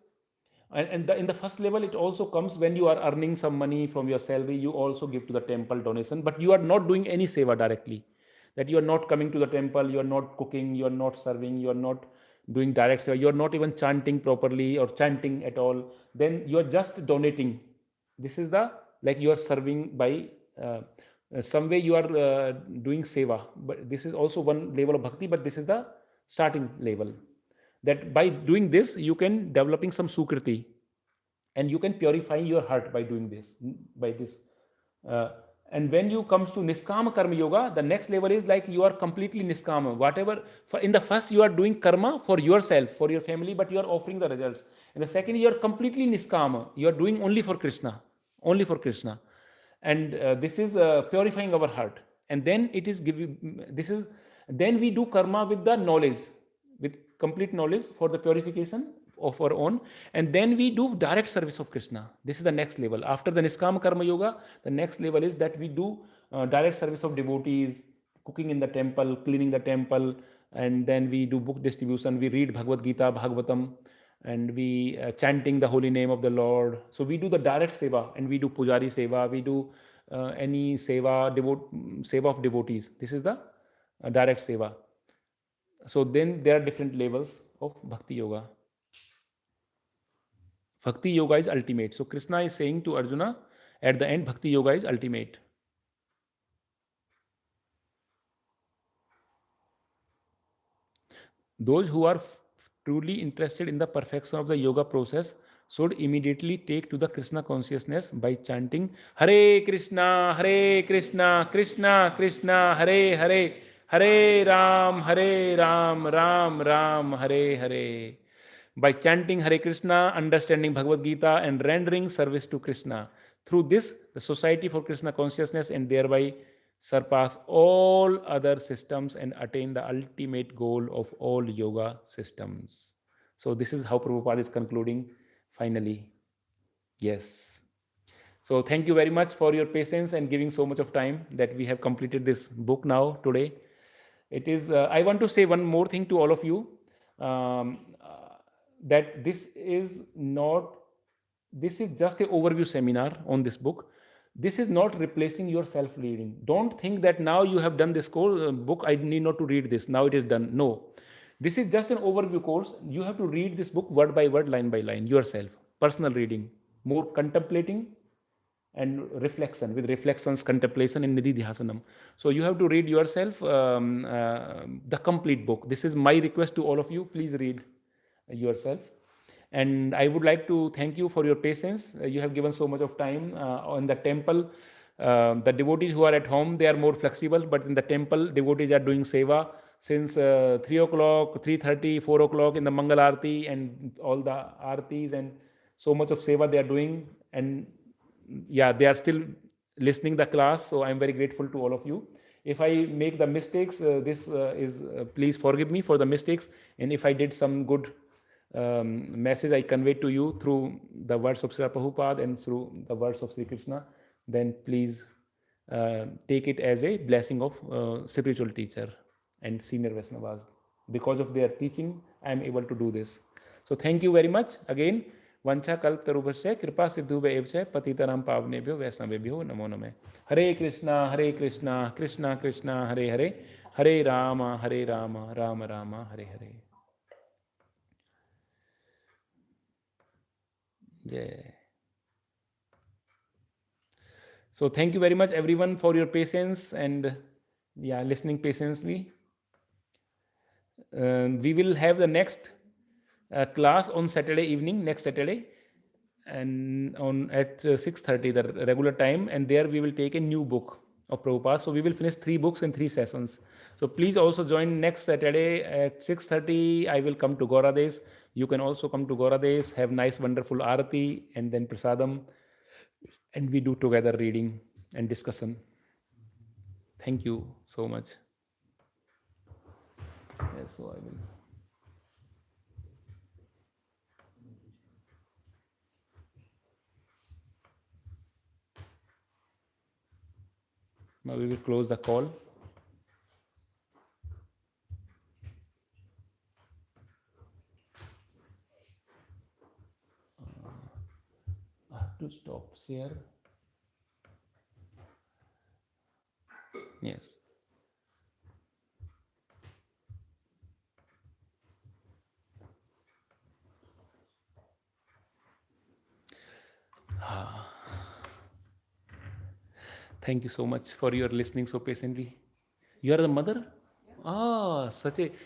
in the first level it also comes when you are earning some money from your salary, you also give to the temple donation, but you are not doing any seva directly. That you are not coming to the temple, you are not cooking, you are not serving, you are not doing direct seva, you are not even chanting properly or chanting at all. Then you are just donating. This is the, like you are serving by some way you are doing seva. But this is also one level of bhakti, but this is the starting level. That by doing this, you can developing some sukriti, and you can purify your heart by doing this, by this. And when you comes to Niskama Karma Yoga, the next level is like you are completely Niskama. Whatever, in the first you are doing karma for yourself, for your family, but you are offering the results. In the second, you are completely Niskama. You are doing only for Krishna. Only for Krishna. And this is purifying our heart. And then it is then we do karma with the knowledge, with complete knowledge for the purification of our own. And then we do direct service of Krishna. This is the next level. After the Niskama Karma Yoga, the next level is that we do direct service of devotees, cooking in the temple, cleaning the temple, and then we do book distribution. We read Bhagavad Gita, Bhagavatam, and we chanting the holy name of the Lord. So we do the direct seva, and we do pujari seva, we do any seva of devotees. This is the direct seva. So then there are different levels of Bhakti Yoga. Bhakti Yoga is ultimate. So Krishna is saying to Arjuna at the end, Bhakti Yoga is ultimate. Those who are truly interested in the perfection of the yoga process should immediately take to the Krishna consciousness by chanting Hare Krishna, Krishna Krishna, Hare Hare, Hare Ram, Ram Ram, Hare Hare. By chanting Hare Krishna, understanding Bhagavad Gita, and rendering service to Krishna. Through this, the Society for Krishna Consciousness and thereby surpass all other systems and attain the ultimate goal of all yoga systems. So this is how Prabhupada is concluding finally. Yes. So thank you very much for your patience and giving so much of time that we have completed this book now today. It is, I want to say one more thing to all of you. That this is just an overview seminar on this book. This is not replacing your self-reading. Don't think that now you have done this book, I need not to read this, now it is done. No. This is just an overview course. You have to read this book word by word, line by line, yourself. Personal reading, more contemplating and reflection, with reflections, contemplation in Nidhi Dhyasanam. So you have to read yourself the complete book. This is my request to all of you. Please read yourself. And I would like to thank you for your patience. You have given so much of time on the temple. The devotees who are at home, they are more flexible, but in the temple, devotees are doing seva since 3 o'clock, 3:30, 4 o'clock in the Mangal Aarti and all the Aartis, and so much of seva they are doing. And yeah, they are still listening the class, so I'm very grateful to all of you. If I make the mistakes, please forgive me for the mistakes, and if I did some good message I conveyed to you through the words of Srila Prabhupada and through the words of Sri Krishna, then please take it as a blessing of spiritual teacher and senior Vaishnavas. Because of their teaching, I am able to do this. So thank you very much again. Vancha kalptarubhasya kripa siddhubhya evcha patitanam pavnebhyo vaishnavebhyo namo namaha. Hare Krishna, Krishna Krishna, Hare Hare, Hare Rama, Rama Rama, Hare Hare. Yeah. So thank you very much everyone for your patience and listening patiently. We will have the next class on Saturday evening, next Saturday, and on at 6:30 the regular time, and there we will take a new book of Prabhupada. So we will finish 3 books in 3 sessions. So please also join next Saturday at 6:30. I will come to Gauradesh. You can also come to Gauradesh, have nice wonderful Aarati and then Prasadam, and we do together reading and discussion. Thank you so much. Yes, so I will. Now we will close the call. I have to stop share. Yes. Thank you so much for your listening so patiently. You are the mother?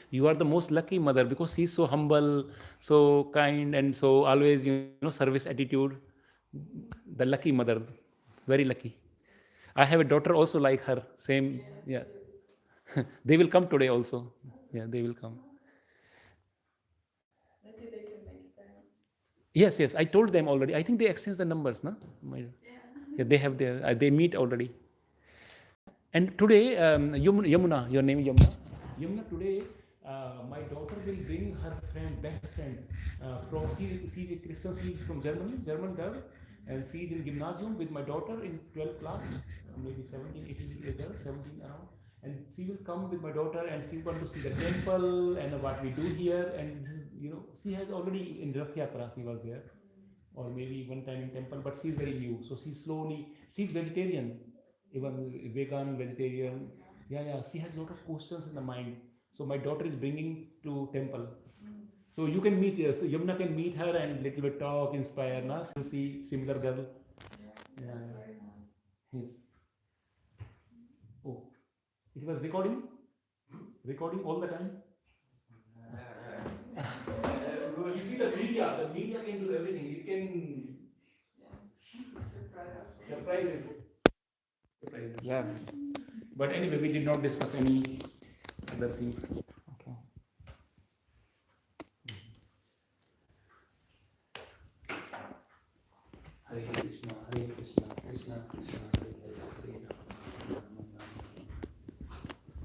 You are the most lucky mother because she is so humble, so kind, and so always, service attitude. The lucky mother, very lucky. I have a daughter also like her, same, yeah. They will come today also. Yeah, they will come. Maybe they can make friends. Yes, I told them already. I think they exchanged the numbers, no? Yeah, they have their, they meet already. And today, Yamuna, your name is Yamuna. Yamuna, today, my daughter will bring her friend, best friend, from, she's a Christian, she's from Germany, German girl, and she's in gymnasium with my daughter in 12th class, maybe 17, 18 girl, 17 around. And she will come with my daughter and she wants to see the temple and what we do here. And this is, she has already in Rath Yatra, she was there, or maybe one time in temple, but she's very new. So she's vegetarian, even vegan, vegetarian. Yeah, she has a lot of questions in the mind. So my daughter is bringing to temple. So you can meet her. So Yamuna can meet her and little bit talk, inspire, na? So see similar girl. Yeah, that's very nice. Yes. Oh, it was recording? Recording all the time? You see the media can do everything. It can surprises. Yeah. But anyway, we did not discuss any other things. Okay. Hare Krishna, Krishna Krishna.